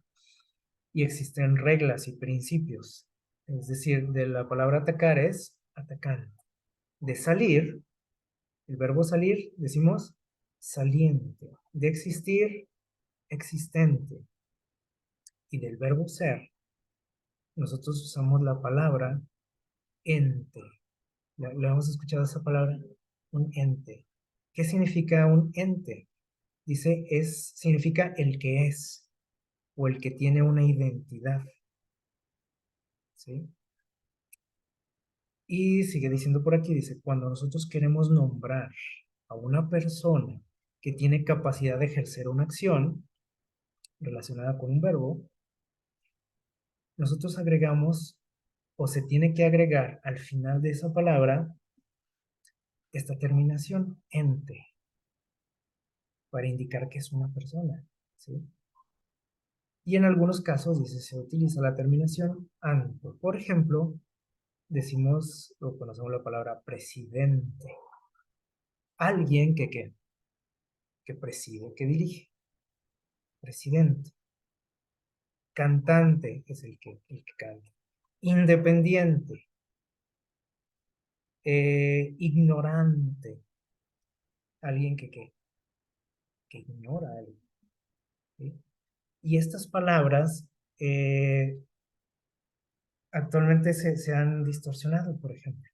Y existen reglas y principios. Es decir, de la palabra atacar es atacante. De salir, el verbo salir, decimos saliente. De existir, existente. Y del verbo ser, nosotros usamos la palabra ente. ¿Le hemos escuchado esa palabra? Un ente. ¿Qué significa un ente? Dice, significa el que es o el que tiene una identidad. ¿Sí? Y sigue diciendo por aquí, dice, cuando nosotros queremos nombrar a una persona que tiene capacidad de ejercer una acción relacionada con un verbo, nosotros agregamos o se tiene que agregar al final de esa palabra esta terminación, ente, para indicar que es una persona, ¿sí? Y en algunos casos dice, se utiliza la terminación ante. Por ejemplo, decimos o conocemos la palabra presidente. Alguien que preside, que dirige. Presidente. Cantante es el que canta. Independiente. Ignorante. Alguien que ignora a alguien. ¿Sí? Y estas palabras actualmente se han distorsionado, por ejemplo,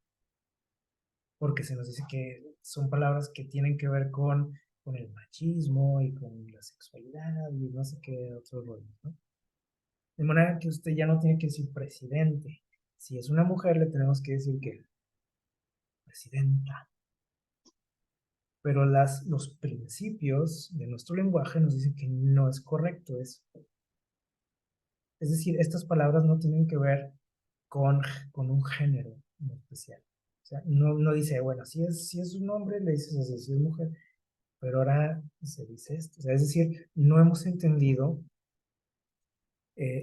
porque se nos dice que son palabras que tienen que ver con el machismo y con la sexualidad y no sé qué otro rollo, ¿no? De manera que usted ya no tiene que decir presidente. Si es una mujer, le tenemos que decir que presidenta. Pero los principios de nuestro lenguaje nos dicen que no es correcto eso. Es decir, estas palabras no tienen que ver con, con un género en especial. O sea, no dice, bueno, si es un hombre, le dices así, si es mujer, pero ahora se dice esto. O sea, es decir, no hemos entendido,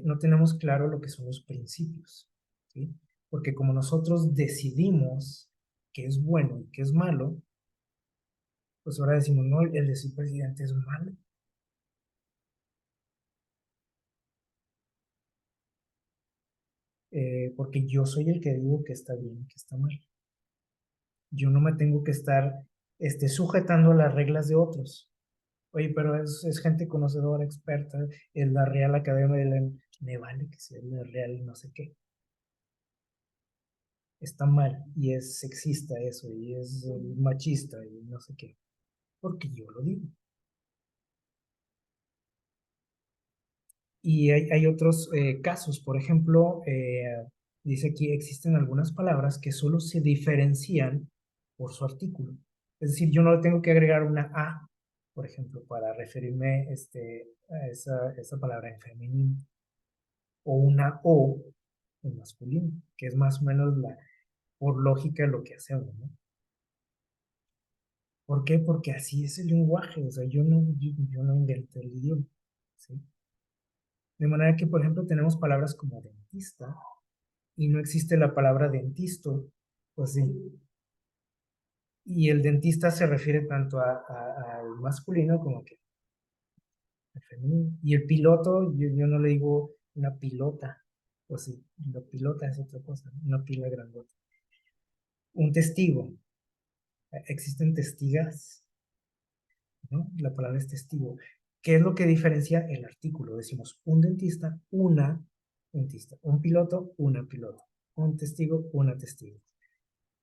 no tenemos claro lo que son los principios, ¿sí? Porque como nosotros decidimos qué es bueno y qué es malo, pues ahora decimos, no, el decir presidente es malo, porque yo soy el que digo que está bien y que está mal. Yo no me tengo que estar sujetando a las reglas de otros. Oye, pero es gente conocedora, experta, en la Real Academia de la... Me vale que sea la Real no sé qué. Está mal y es sexista eso y es machista y no sé qué. Porque yo lo digo. Y hay otros casos, por ejemplo, dice aquí, existen algunas palabras que solo se diferencian por su artículo. Es decir, yo no le tengo que agregar una A, por ejemplo, para referirme a esa palabra en femenino, o una O en masculino, que es más o menos por lógica lo que hacemos, ¿no? ¿Por qué? Porque así es el lenguaje, o sea, yo no inventé el idioma, ¿sí? De manera que, por ejemplo, tenemos palabras como dentista, y no existe la palabra dentisto, pues sí. Y el dentista se refiere tanto al masculino como que al femenino. Y el piloto, yo no le digo una pilota, pues sí, la pilota es otra cosa, ¿no? Una pila grandota. Un testigo, existen testigas, ¿no? La palabra es testigo. ¿Qué es lo que diferencia el artículo? Decimos un dentista, una dentista. Un piloto, una pilota. Un testigo, una testigo.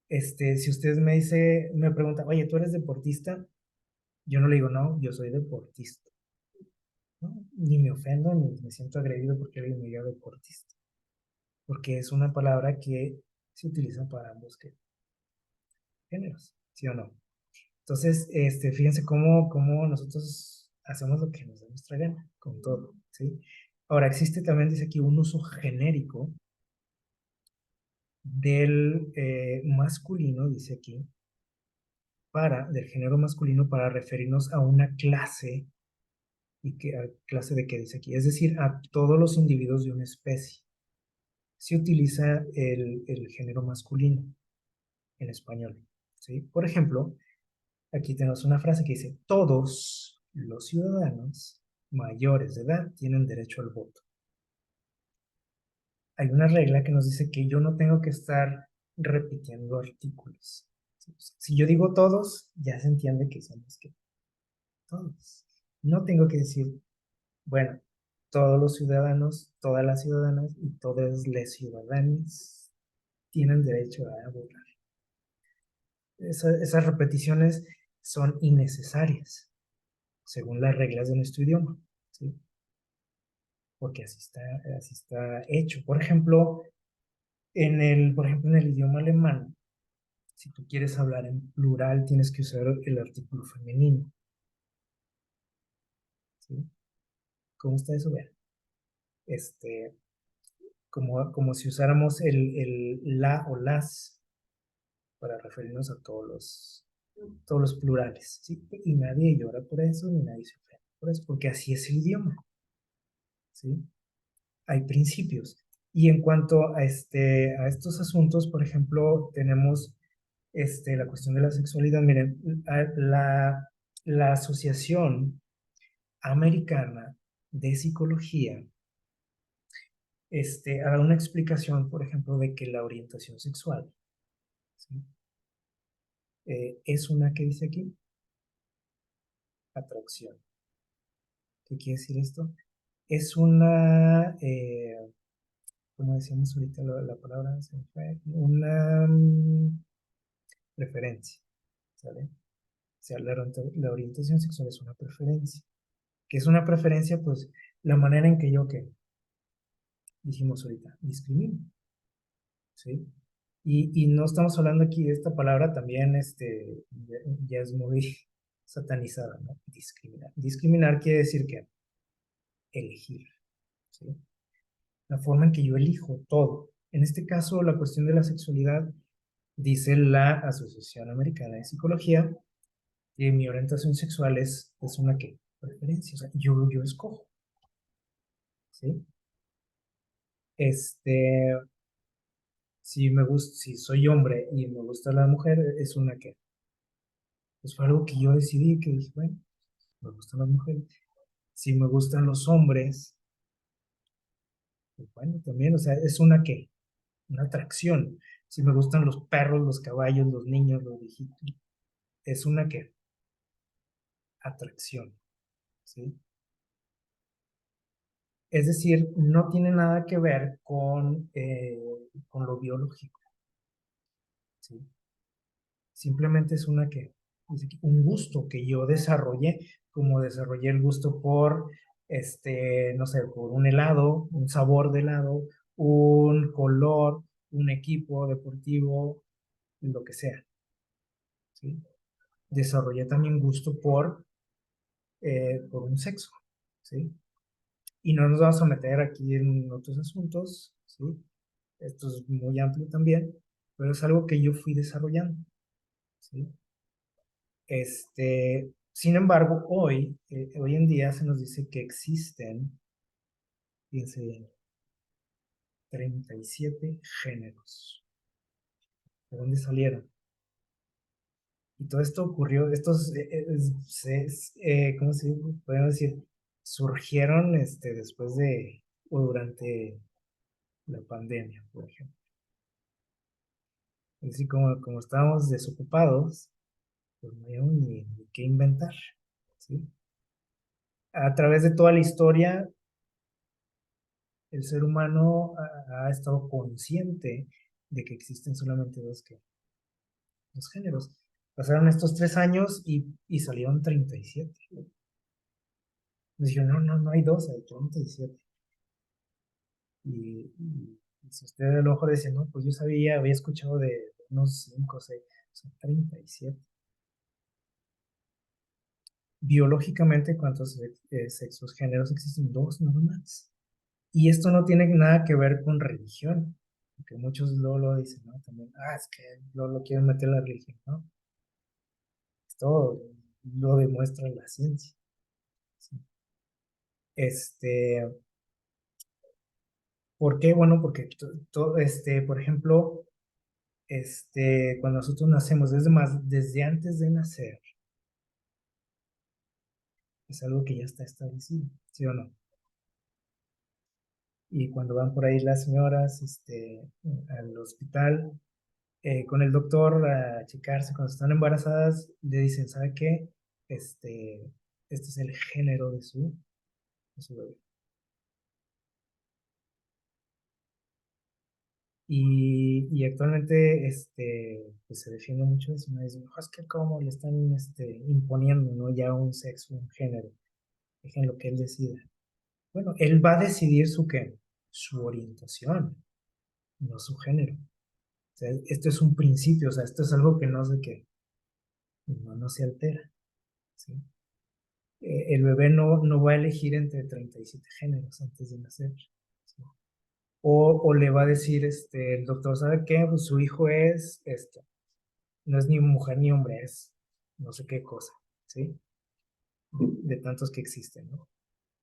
Si usted me pregunta, oye, ¿tú eres deportista? Yo no le digo, no, yo soy deportista, ¿no? Ni me ofendo, ni me siento agredido porque alguien me diga deportista, porque es una palabra que se utiliza para ambos géneros, ¿sí o no? Entonces, fíjense cómo nosotros hacemos lo que nos da nuestra gana, con todo, ¿sí? Ahora, existe también, dice aquí, un uso genérico del masculino, dice aquí, del género masculino para referirnos a una clase. ¿Y qué clase de qué dice aquí? Es decir, a todos los individuos de una especie. Se utiliza el género masculino en español, ¿sí? Por ejemplo, aquí tenemos una frase que dice, todos los ciudadanos mayores de edad tienen derecho al voto. Hay una regla que nos dice que yo no tengo que estar repitiendo artículos. Si yo digo todos, ya se entiende que somos que todos. No tengo que decir, bueno, todos los ciudadanos, todas las ciudadanas y todas las ciudadanas tienen derecho a votar. Esas repeticiones son innecesarias, según las reglas de nuestro idioma, ¿sí? Porque así está hecho. Por ejemplo, en el idioma alemán, si tú quieres hablar en plural, tienes que usar el artículo femenino, ¿sí? ¿Cómo está eso? Vean. Este, como si usáramos el la o las. para referirnos a todos los plurales, ¿sí? Y nadie llora por eso, ni nadie se ofende por eso, porque así es el idioma, ¿sí? Hay principios. Y en cuanto a estos asuntos, por ejemplo, tenemos la cuestión de la sexualidad. Miren, la Asociación Americana de Psicología ha dado una explicación, por ejemplo, de que la orientación sexual, ¿sí? Es una, ¿qué dice aquí? Atracción. ¿Qué quiere decir esto? Es una, como decíamos ahorita, la palabra se me fue, una preferencia, ¿sale? O sea, la orientación sexual es una preferencia. ¿Qué es una preferencia? Pues la manera en que yo, que dijimos ahorita, discrimino, ¿sí? Y no estamos hablando aquí de esta palabra también, ya es muy satanizada, ¿no? Discriminar. Discriminar quiere decir que elegir, ¿sí? La forma en que yo elijo todo. En este caso, la cuestión de la sexualidad, dice la Asociación Americana de Psicología, que mi orientación sexual es una, ¿qué? Preferencia, o sea, yo escojo, ¿sí? Este, si soy hombre y me gusta la mujer, es una, ¿qué? Pues fue algo que yo decidí, que dije, bueno, me gustan las mujeres. Si me gustan los hombres, pues bueno, también, o sea, es una, ¿qué? Una atracción. Si me gustan los perros, los caballos, los niños, los viejitos, es una, ¿qué? Atracción, ¿sí? Es decir, no tiene nada que ver con lo biológico, ¿sí? Simplemente es una, que un gusto que yo desarrollé, como desarrollé el gusto por, no sé, por un helado, un sabor de helado, un color, un equipo deportivo, lo que sea, ¿sí? Desarrollé también gusto por un sexo, ¿sí? Y no nos vamos a meter aquí en otros asuntos, ¿sí? Esto es muy amplio también, pero es algo que yo fui desarrollando, ¿sí? Sin embargo, hoy en día se nos dice que existen, fíjense bien, 37 géneros. ¿De dónde salieron? Y todo esto ocurrió, ¿cómo se dice? Podemos decir, surgieron después o durante la pandemia, por ejemplo. Es decir, como estábamos desocupados, pues no había ni qué inventar, ¿sí? A través de toda la historia, el ser humano ha estado consciente de que existen solamente dos géneros. Pasaron estos 3 años y salieron 37. Nos dijeron, no hay dos, hay 37. Y si usted a lo mejor dice, no, pues yo había escuchado de unos 5 o 6, son 37. Biológicamente, ¿cuántos sexos, géneros existen? Dos, nada más. Y esto no tiene nada que ver con religión, porque muchos lo dicen, ¿no? También, es que lo quieren meter a la religión, ¿no? Esto lo demuestra la ciencia, ¿sí? Este, ¿Por qué? Bueno, porque por ejemplo, cuando nosotros nacemos, desde antes de nacer, es algo que ya está establecido, ¿sí o no? Y cuando van por ahí las señoras, al hospital, con el doctor a checarse cuando están embarazadas, le dicen, ¿sabe qué? Este es el género de su bebé. Y actualmente pues se defiende mucho eso, ¿no? Dicen, "No, es que cómo le están imponiendo, ¿no? Ya un sexo, un género, dejen lo que él decida". Bueno, él va a decidir su orientación, no su género. O sea, esto es un principio, o sea, esto es algo que no se altera, ¿sí? El bebé no va a elegir entre 37 géneros antes de nacer, ¿sí? O le va a decir el doctor, ¿sabe qué? Pues su hijo es esto. no es ni mujer ni hombre, es no sé qué cosa, ¿sí? De tantos que existen, ¿no?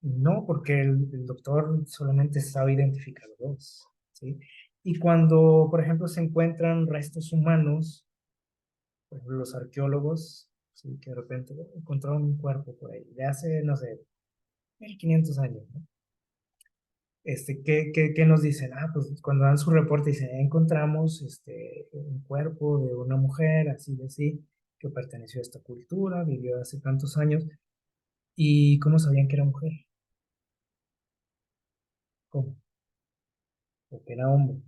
No, porque el doctor solamente sabe identificar dos, ¿sí? Y cuando, por ejemplo, se encuentran restos humanos, por ejemplo, los arqueólogos, ¿sí? Que de repente encontraron un cuerpo por ahí, de hace, no sé, 1500 años, ¿no? ¿Qué nos dicen? Ah, pues cuando dan su reporte dicen, encontramos un cuerpo de una mujer, así, así, que perteneció a esta cultura, vivió hace tantos años, ¿y cómo sabían que era mujer? ¿Cómo? Porque era hombre.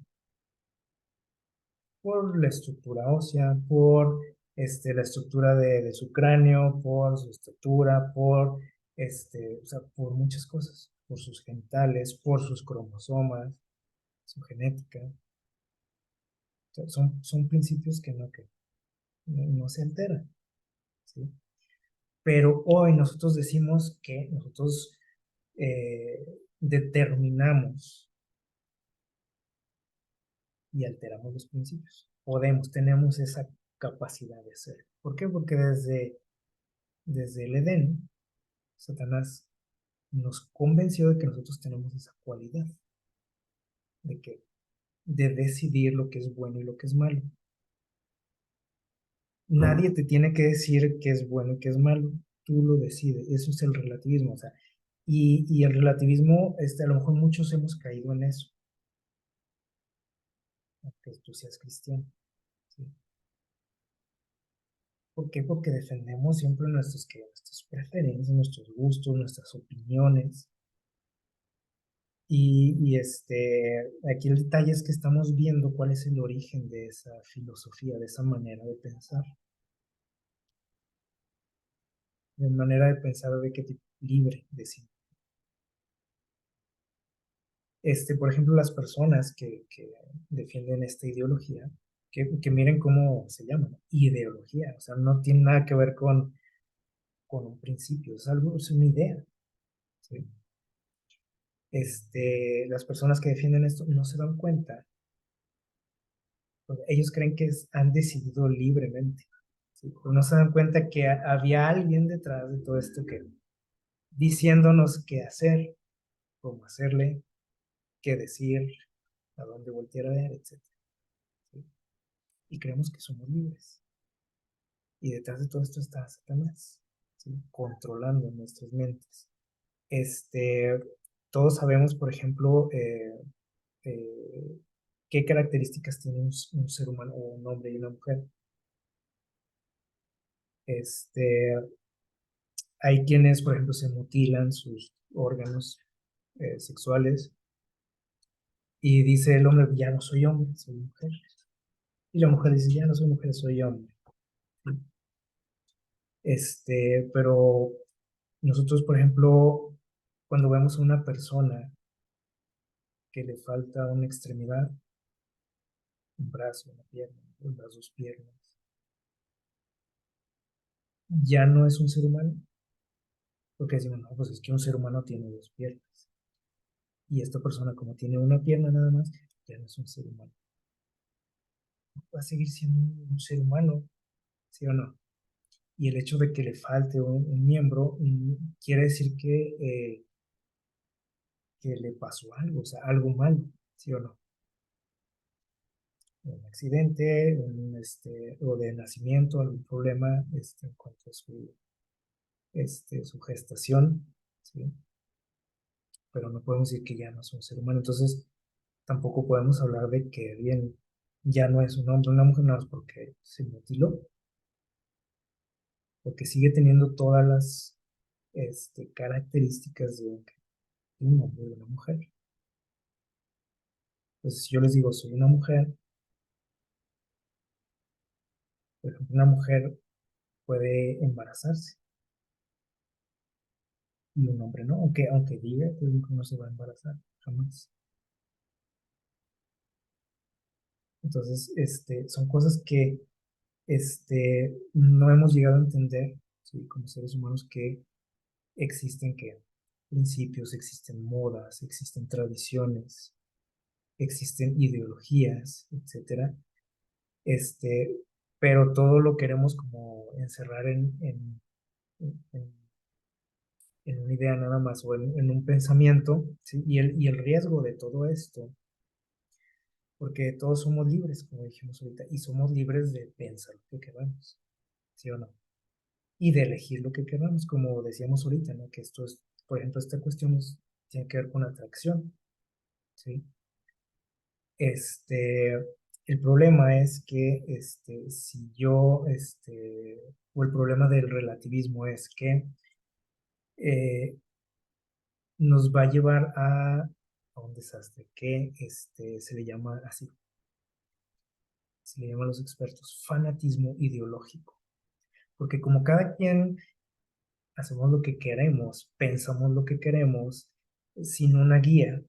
Por la estructura ósea, por la estructura de su cráneo, por su estatura, o sea, por muchas cosas, por sus genitales, por sus cromosomas, su genética. O sea, son principios que no se alteran, ¿sí? Pero hoy nosotros decimos que nosotros eh, determinamos y alteramos los principios. Tenemos esa capacidad de hacer. ¿Por qué? Porque desde el Edén, Satanás nos convenció de que nosotros tenemos esa cualidad, de que de decidir lo que es bueno y lo que es malo. Nadie te tiene que decir qué es bueno y qué es malo, tú lo decides, eso es el relativismo, o sea, y el relativismo, a lo mejor muchos hemos caído en eso, aunque tú seas cristiano, ¿sí? ¿Por qué? Porque defendemos siempre nuestras preferencias, nuestros gustos, nuestras opiniones, aquí el detalle es que estamos viendo cuál es el origen de esa filosofía, de esa manera de pensar, de manera de pensar de qué tipo libre de sí. Por ejemplo, las personas que defienden esta ideología, que miren cómo se llama, ¿no? Ideología, o sea, no tiene nada que ver con un principio, es algo, es una idea, ¿sí? Las personas que defienden esto no se dan cuenta, porque ellos creen que han decidido libremente, ¿sí? Pero no se dan cuenta que había alguien detrás de todo esto que diciéndonos qué hacer, cómo hacerle, qué decir, a dónde voltear a ver, etc. ¿Sí? Y creemos que somos libres. Y detrás de todo esto está Satanás, ¿sí? Controlando nuestras mentes. Este, Todos sabemos, por ejemplo, eh, qué características tiene un ser humano, o un hombre y una mujer. Este, Hay quienes, por ejemplo, se mutilan sus órganos sexuales y dice el hombre, ya no soy hombre, soy mujer. Y la mujer dice, ya no soy mujer, soy hombre. Pero nosotros, por ejemplo, cuando vemos a una persona que le falta una extremidad, un brazo, una pierna, las dos piernas, ya no es un ser humano, porque decimos, no, pues es que un ser humano tiene dos piernas. Y esta persona, como tiene una pierna nada más, ya no es un ser humano. Va a seguir siendo un ser humano, ¿sí o no? Y el hecho de que le falte un miembro quiere decir que le pasó algo, o sea, algo malo, ¿sí o no? Un accidente, o de nacimiento, algún problema en cuanto a su gestación, ¿sí? Pero no podemos decir que ya no es un ser humano. Entonces, tampoco podemos hablar de que alguien ya no es un hombre, una mujer, no es porque se mutiló, porque sigue teniendo todas las características de un hombre y de una mujer. Entonces, si yo les digo, soy una mujer, por ejemplo, una mujer puede embarazarse y un hombre no, aunque diga que no se va a embarazar, jamás. Entonces, son cosas que no hemos llegado a entender, ¿sí? Como seres humanos que existen principios, existen modas, existen tradiciones, existen ideologías, etcétera, este, pero todo lo queremos como encerrar en- en una idea nada más o en un pensamiento, ¿sí? Y el riesgo de todo esto, porque todos somos libres, como dijimos ahorita, y somos libres de pensar lo que queramos, ¿sí o no? Y de elegir lo que queramos, como decíamos ahorita, ¿no? Que esto es, por ejemplo, esta cuestión tiene que ver con atracción, ¿sí? Este, el problema es que, si yo, o el problema del relativismo es que eh, nos va a llevar a un desastre que se le llama así, se le llama a los expertos fanatismo ideológico. Porque como cada quien hacemos lo que queremos, pensamos lo que queremos, sin una guía,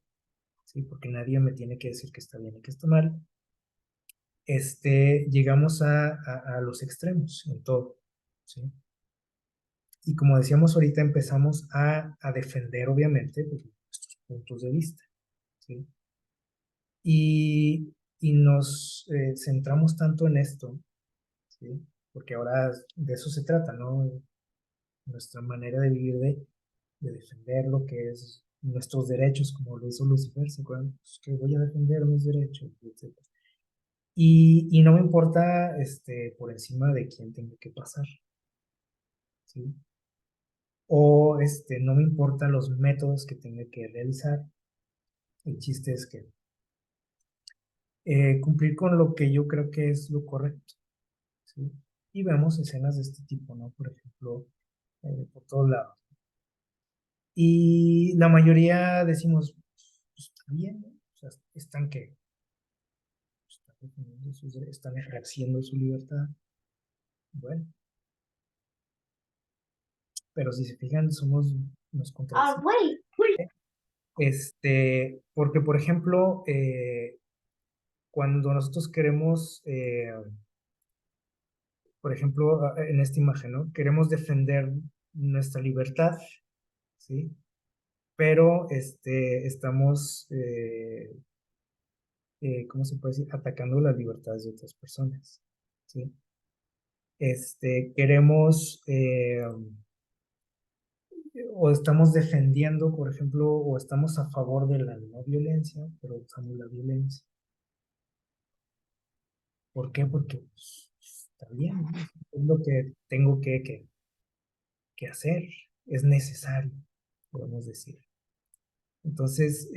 ¿sí? Porque nadie me tiene que decir que está bien y que está mal, llegamos a los extremos en todo, ¿sí? Y como decíamos ahorita, empezamos a defender, obviamente, pues, nuestros puntos de vista, ¿sí? Y nos centramos tanto en esto, ¿sí? Porque ahora de eso se trata, ¿no? Nuestra manera de vivir, de defender lo que es nuestros derechos, como lo hizo Lucifer, ¿se acuerdan? Pues que voy a defender mis derechos, etcétera. Y no me importa por encima de quién tenga que pasar, ¿sí? O no me importan los métodos que tenga que realizar. El chiste es que cumplir con lo que yo creo que es lo correcto, ¿sí? Y vemos escenas de este tipo, ¿no? Por ejemplo, por todos lados. Y la mayoría decimos, pues, está bien, ¿no? O sea, están que están defendiendo están ejerciendo su libertad. Bueno, pero si se fijan, nos contradecimos. Porque, por ejemplo, cuando nosotros queremos, por ejemplo, en esta imagen, ¿no? Queremos defender nuestra libertad, ¿sí? Pero estamos, ¿cómo se puede decir? Atacando las libertades de otras personas, ¿sí? Queremos, o estamos defendiendo, por ejemplo, o estamos a favor de la no violencia, pero usamos la violencia. ¿Por qué? Porque pues, está bien, ¿no? Es lo que tengo que hacer, es necesario, podemos decir. Entonces,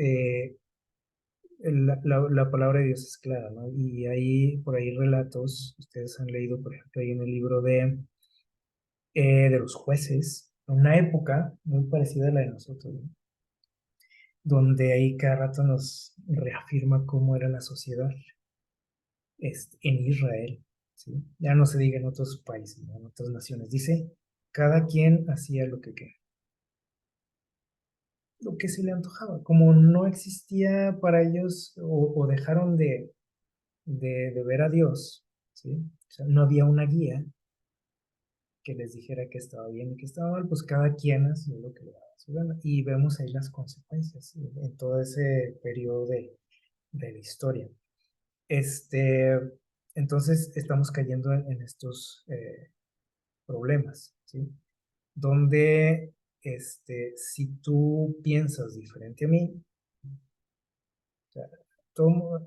la palabra de Dios es clara, ¿no? Y hay por ahí relatos, ustedes han leído, por ejemplo, ahí en el libro de los jueces, una época muy parecida a la de nosotros, ¿no? Donde ahí cada rato nos reafirma cómo era la sociedad en Israel, ¿sí? Ya no se diga en otros países, ¿no? En otras naciones. Dice, cada quien hacía lo que se le antojaba. Como no existía para ellos o dejaron de ver a Dios, ¿sí? O sea, no había una guía que les dijera que estaba bien y que estaba mal, pues cada quien hacía lo que le daba su gana. Y vemos ahí las consecuencias, ¿sí? En todo ese periodo de la historia. Este, entonces estamos cayendo en estos problemas, ¿sí? Donde si tú piensas diferente a mí, o sea,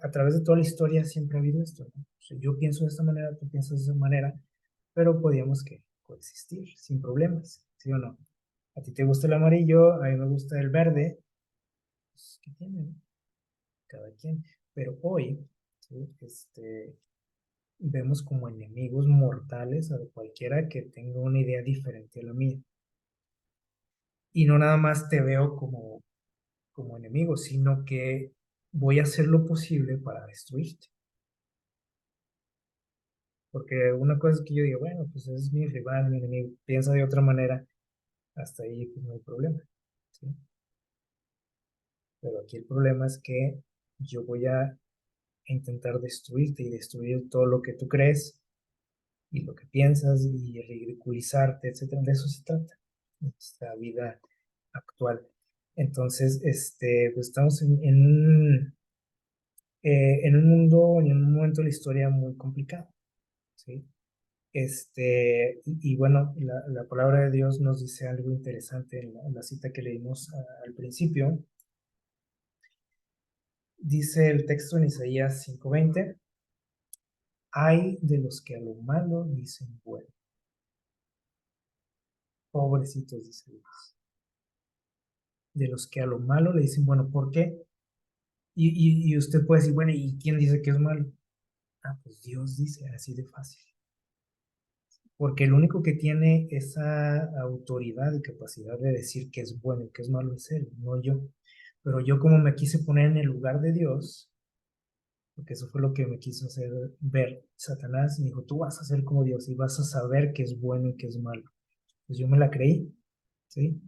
a través de toda la historia siempre ha habido esto, ¿no? O sea, yo pienso de esta manera, tú piensas de esa manera, pero podíamos que coexistir sin problemas, ¿sí o no? A ti te gusta el amarillo, a mí me gusta el verde, pues, ¿qué tiene, no? Cada quien. Pero hoy, ¿sí? Vemos como enemigos mortales a cualquiera que tenga una idea diferente a la mía. Y no nada más te veo como enemigo, sino que voy a hacer lo posible para destruirte. Porque una cosa es que yo diga, bueno, pues es mi rival, mi enemigo, piensa de otra manera, hasta ahí pues no hay problema, ¿sí? Pero aquí el problema es que yo voy a intentar destruirte y destruir todo lo que tú crees y lo que piensas y ridiculizarte, etcétera. De eso se trata nuestra vida actual. Entonces, pues estamos en un mundo, en un momento de la historia muy complicado, ¿sí? Y bueno, la palabra de Dios nos dice algo interesante en la cita que leímos al principio. Dice el texto en Isaías 5:20, hay de los que a lo malo dicen bueno. Pobrecitos, dice Dios. De los que a lo malo le dicen bueno, ¿por qué? Y usted puede decir, bueno, ¿y quién dice que es malo? Ah, pues Dios dice, así de fácil. Porque el único que tiene esa autoridad y capacidad de decir que es bueno y que es malo es Él, no yo. Pero yo como me quise poner en el lugar de Dios, porque eso fue lo que me quiso hacer ver Satanás, y me dijo, tú vas a ser como Dios y vas a saber qué es bueno y qué es malo. Pues yo me la creí, ¿sí?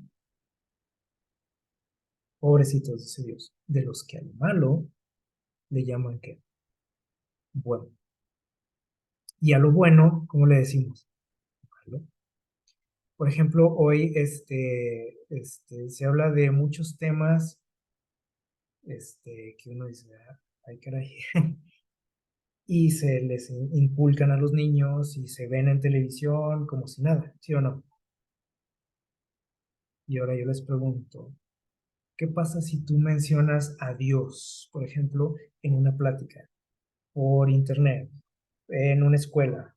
Pobrecitos, dice Dios, de los que al malo le llaman qué, bueno. Y a lo bueno, ¿cómo le decimos? Malo. Por ejemplo, hoy se habla de muchos temas que uno dice, "Ah, ay caray", y se les inculcan a los niños y se ven en televisión como si nada, ¿sí o no? Y ahora yo les pregunto, ¿qué pasa si tú mencionas a Dios, por ejemplo, en una plática, por internet, en una escuela?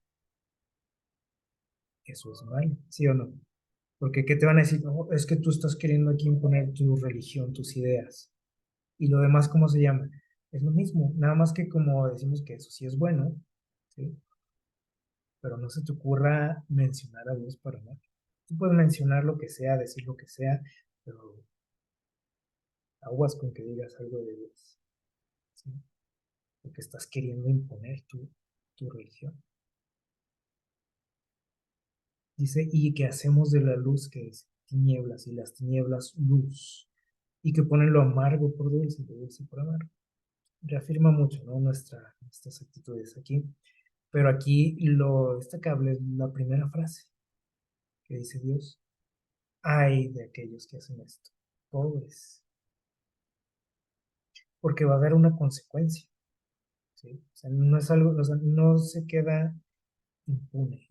Eso es mal, ¿sí o no? Porque ¿qué te van a decir? No, es que tú estás queriendo aquí imponer tu religión, tus ideas. Y lo demás, ¿cómo se llama? Es lo mismo, nada más que como decimos que eso sí es bueno, ¿sí? Pero no se te ocurra mencionar a Dios para nada. Tú puedes mencionar lo que sea, decir lo que sea, pero aguas con que digas algo de Dios, ¿sí? Porque estás queriendo imponer tu religión. Dice, y que hacemos de la luz que es tinieblas, y las tinieblas luz, y que ponen lo amargo por dulce y lo dulce por amargo. Reafirma mucho, ¿no? Nuestras actitudes aquí. Pero aquí lo destacable es la primera frase que dice Dios. Ay de aquellos que hacen esto. Pobres. Porque va a haber una consecuencia, ¿sí? O sea, no es algo, o sea, no se queda impune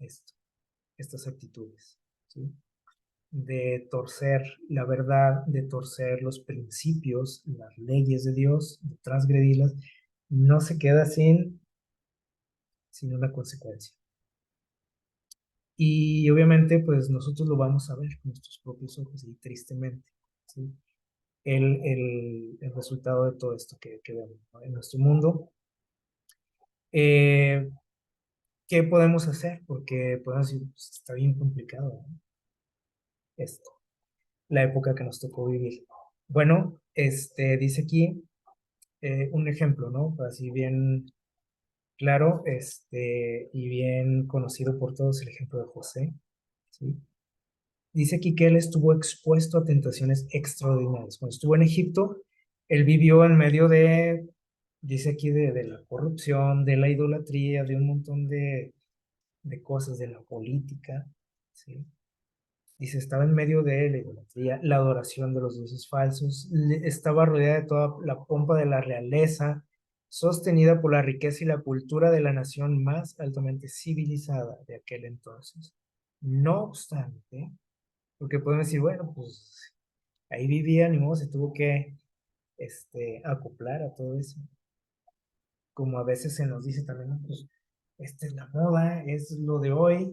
estas actitudes, ¿sí? De torcer la verdad, de torcer los principios, las leyes de Dios, de transgredirlas, no se queda sin una consecuencia. Y obviamente, pues nosotros lo vamos a ver con nuestros propios ojos y tristemente, ¿sí? El resultado de todo esto que vemos, ¿no? En nuestro mundo. Eh, ¿Qué podemos hacer? Porque podemos decir, pues, está bien complicado, ¿no? Esto, la época que nos tocó vivir. Bueno, dice aquí un ejemplo, ¿no? Así bien claro, y bien conocido por todos, el ejemplo de José, ¿sí? Dice aquí que él estuvo expuesto a tentaciones extraordinarias. Cuando estuvo en Egipto, él vivió en medio dice aquí, de la corrupción, de la idolatría, de un montón de cosas, de la política, ¿sí? Dice, estaba en medio de la idolatría, la adoración de los dioses falsos, estaba rodeada de toda la pompa de la realeza, sostenida por la riqueza y la cultura de la nación más altamente civilizada de aquel entonces. No obstante, porque podemos decir, bueno, pues ahí vivía, ni modo, se tuvo que acoplar a todo eso. Como a veces se nos dice también, ¿no? Pues esta es la moda, es lo de hoy,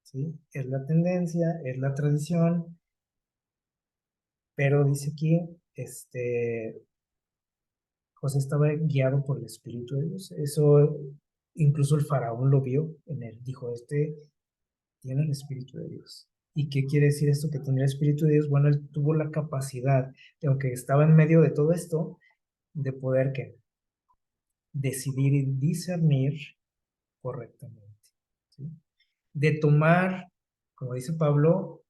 ¿sí? Es la tendencia, es la tradición, pero dice aquí, José estaba guiado por el Espíritu de Dios. Eso incluso el faraón lo vio en él. Dijo, tiene el Espíritu de Dios. ¿Y qué quiere decir esto? Que tenía el Espíritu de Dios. Bueno, él tuvo la capacidad, de, aunque estaba en medio de todo esto, de poder que decidir y discernir correctamente, ¿sí? De tomar, como dice Pablo,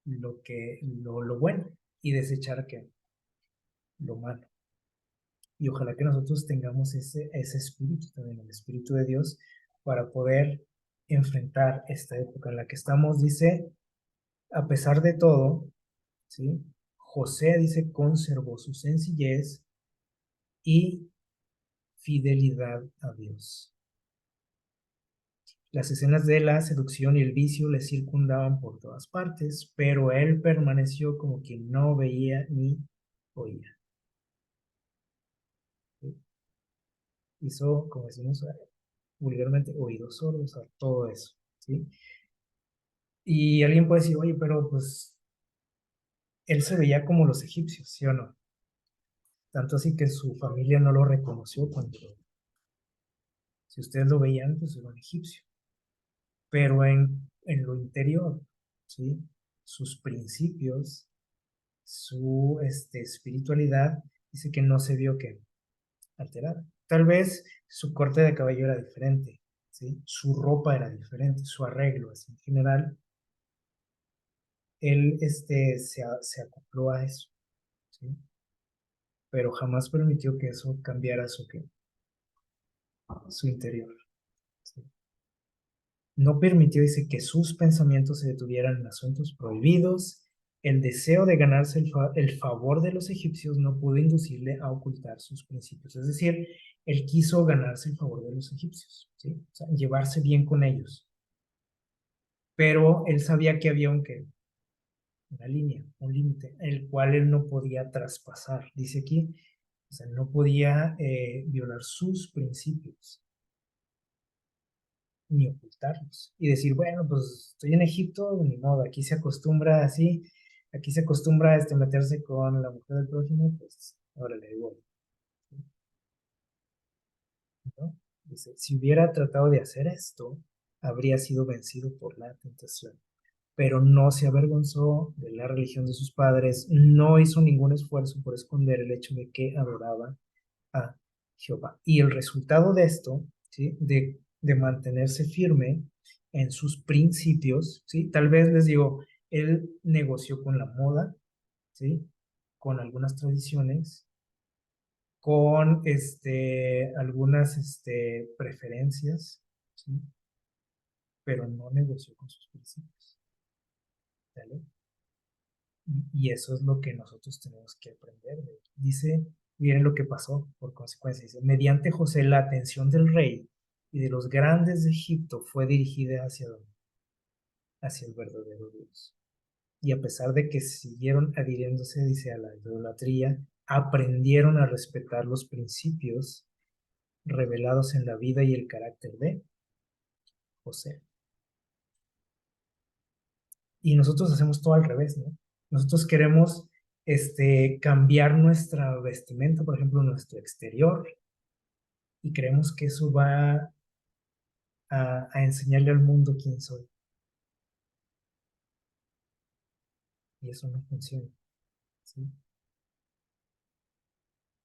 lo bueno y desechar que lo malo. Y ojalá que nosotros tengamos ese espíritu también, el espíritu de Dios, para poder enfrentar esta época en la que estamos. Dice, a pesar de todo, ¿sí? José dice, conservó su sencillez y fidelidad a Dios. Las escenas de la seducción y el vicio le circundaban por todas partes, pero él permaneció como quien no veía ni oía. ¿Sí? Hizo, como decimos vulgarmente, oídos sordos a todo eso. ¿Sí? Y alguien puede decir, oye, pero pues él se veía como los egipcios, ¿sí o no? Tanto así que su familia no lo reconoció cuando, si ustedes lo veían, pues era un egipcio. Pero en lo interior, ¿sí? Sus principios, su espiritualidad, dice que no se vio que alterada. Tal vez su corte de cabello era diferente, ¿sí? Su ropa era diferente, su arreglo, así en general, él se acopló a eso, ¿sí? Pero jamás permitió que eso cambiara su interior, ¿sí? No permitió, dice, que sus pensamientos se detuvieran en asuntos prohibidos. El deseo de ganarse el favor de los egipcios no pudo inducirle a ocultar sus principios. Es decir, él quiso ganarse el favor de los egipcios, ¿sí? O sea, llevarse bien con ellos. Pero él sabía que había una línea, un límite, el cual él no podía traspasar. Dice aquí, o sea, no podía violar sus principios ni ocultarlos. Y decir, bueno, pues estoy en Egipto, ni modo, aquí se acostumbra así, aquí se acostumbra a meterse con la mujer del prójimo, pues ahora le digo, ¿no? Dice, si hubiera tratado de hacer esto, habría sido vencido por la tentación, pero no se avergonzó de la religión de sus padres, no hizo ningún esfuerzo por esconder el hecho de que adoraba a Jehová. Y el resultado de esto, ¿sí? De mantenerse firme en sus principios, ¿sí? Tal vez les digo, él negoció con la moda, ¿sí? Con algunas tradiciones, con algunas preferencias, ¿sí? Pero no negoció con sus principios, ¿vale? Y eso es lo que nosotros tenemos que aprender. Dice, miren lo que pasó por consecuencia. Dice, mediante José la atención del rey y de los grandes de Egipto fue dirigida hacia el verdadero Dios. Y a pesar de que siguieron adhiriéndose, dice, a la idolatría, aprendieron a respetar los principios revelados en la vida y el carácter de José. Y nosotros hacemos todo al revés, ¿no? Nosotros queremos cambiar nuestra vestimenta, por ejemplo, nuestro exterior, y creemos que eso va a enseñarle al mundo quién soy. Y eso no funciona, ¿sí?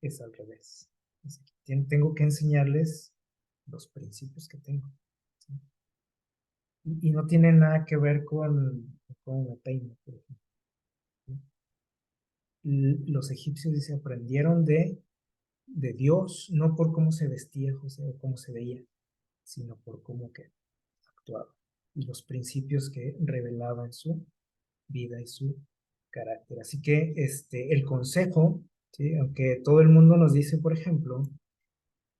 Es al revés. Tengo que enseñarles los principios que tengo, ¿sí? Y no tiene nada que ver con cómo me peino, por ejemplo, ¿sí? Los egipcios, dice, aprendieron de Dios, no por cómo se vestía José o cómo se veía, sino por cómo que actuaba y los principios que revelaba en su vida y su carácter. Así que el consejo, ¿sí? Aunque todo el mundo nos dice, por ejemplo,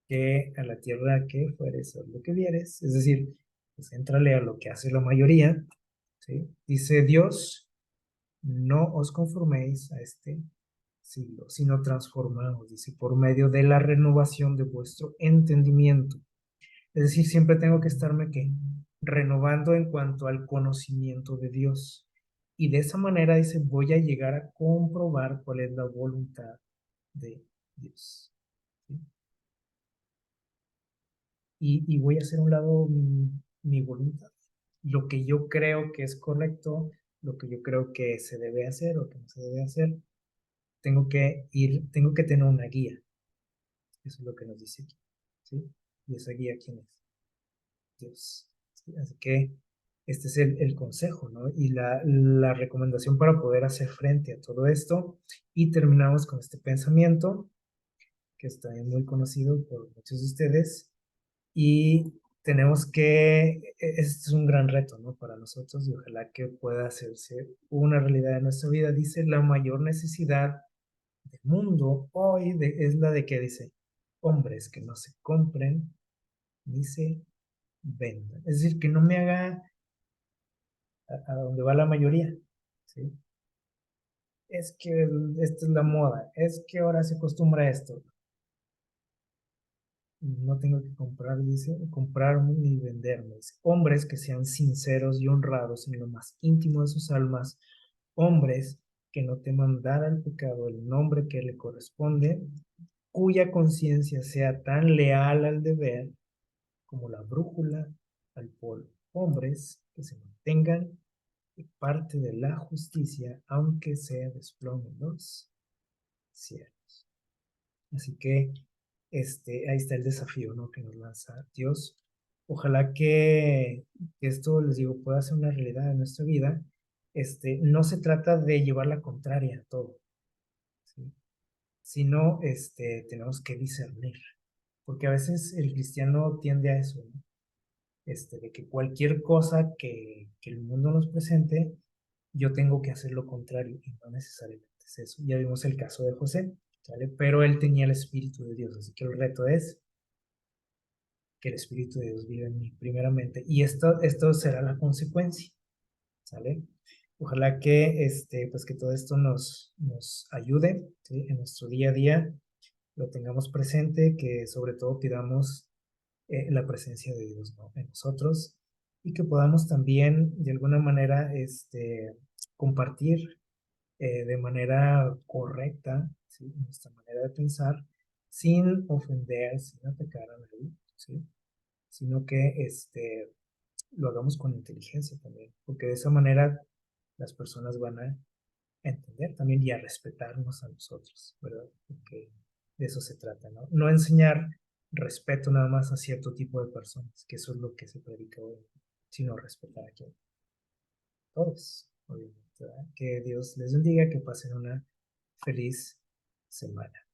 que a la tierra que fueres o lo que vieres, es decir, pues éntrale a lo que hace la mayoría, ¿sí? Dice Dios, no os conforméis a este siglo, sino transformaos, dice, por medio de la renovación de vuestro entendimiento. Es decir, siempre tengo que estarme ¿qué? Renovando en cuanto al conocimiento de Dios. Y de esa manera, dice, voy a llegar a comprobar cuál es la voluntad de Dios. ¿Sí? Y voy a hacer a un lado mi voluntad. Lo que yo creo que es correcto, lo que yo creo que se debe hacer o que no se debe hacer, tengo que tener una guía. Eso es lo que nos dice aquí. ¿Sí? Y esa guía, ¿quién es? Dios. ¿Sí? Así que este es el consejo, ¿no? Y la recomendación para poder hacer frente a todo esto. Y terminamos con este pensamiento, que está muy conocido por muchos de ustedes. Y tenemos este es un gran reto, ¿no? Para nosotros y ojalá que pueda hacerse una realidad en nuestra vida. Dice, la mayor necesidad del mundo hoy es la de que dice, hombres que no se compren ni se venda. Es decir, que no me haga a donde va la mayoría, ¿sí? Es que esta es la moda, es que ahora se acostumbra a esto. No tengo que comprar, dice, comprarme ni venderme. Dice, hombres que sean sinceros y honrados en lo más íntimo de sus almas, hombres que no teman dar al pecado el nombre que le corresponde, cuya conciencia sea tan leal al deber como la brújula al polo. Hombres que se mantengan de parte de la justicia, aunque se desplomen los cielos. Así que ahí está el desafío, ¿no? Que nos lanza Dios. Ojalá que esto, les digo, pueda ser una realidad en nuestra vida. No se trata de llevar la contraria a todo, ¿sí? Sino tenemos que discernir, porque a veces el cristiano tiende a eso, ¿no? De que cualquier cosa que el mundo nos presente, yo tengo que hacer lo contrario, y no necesariamente es eso. Ya vimos el caso de José, ¿sale? Pero él tenía el Espíritu de Dios, así que el reto es que el Espíritu de Dios vive en mí primeramente, y esto será la consecuencia, ¿sale? Ojalá que, pues que todo esto nos ayude, ¿sí? En nuestro día a día, lo tengamos presente, que sobre todo pidamos la presencia de Dios, ¿no? En nosotros, y que podamos también de alguna manera compartir de manera correcta, ¿sí? Nuestra manera de pensar, sin ofender, sin atacar a nadie, ¿sí? Sino que lo hagamos con inteligencia también, porque de esa manera las personas van a entender también y a respetarnos a nosotros, ¿verdad? Porque de eso se trata, ¿no? No enseñar respeto nada más a cierto tipo de personas, que eso es lo que se predica hoy, sino respetar a quien, todos, obviamente, ¿verdad? Que Dios les bendiga, que pasen una feliz semana.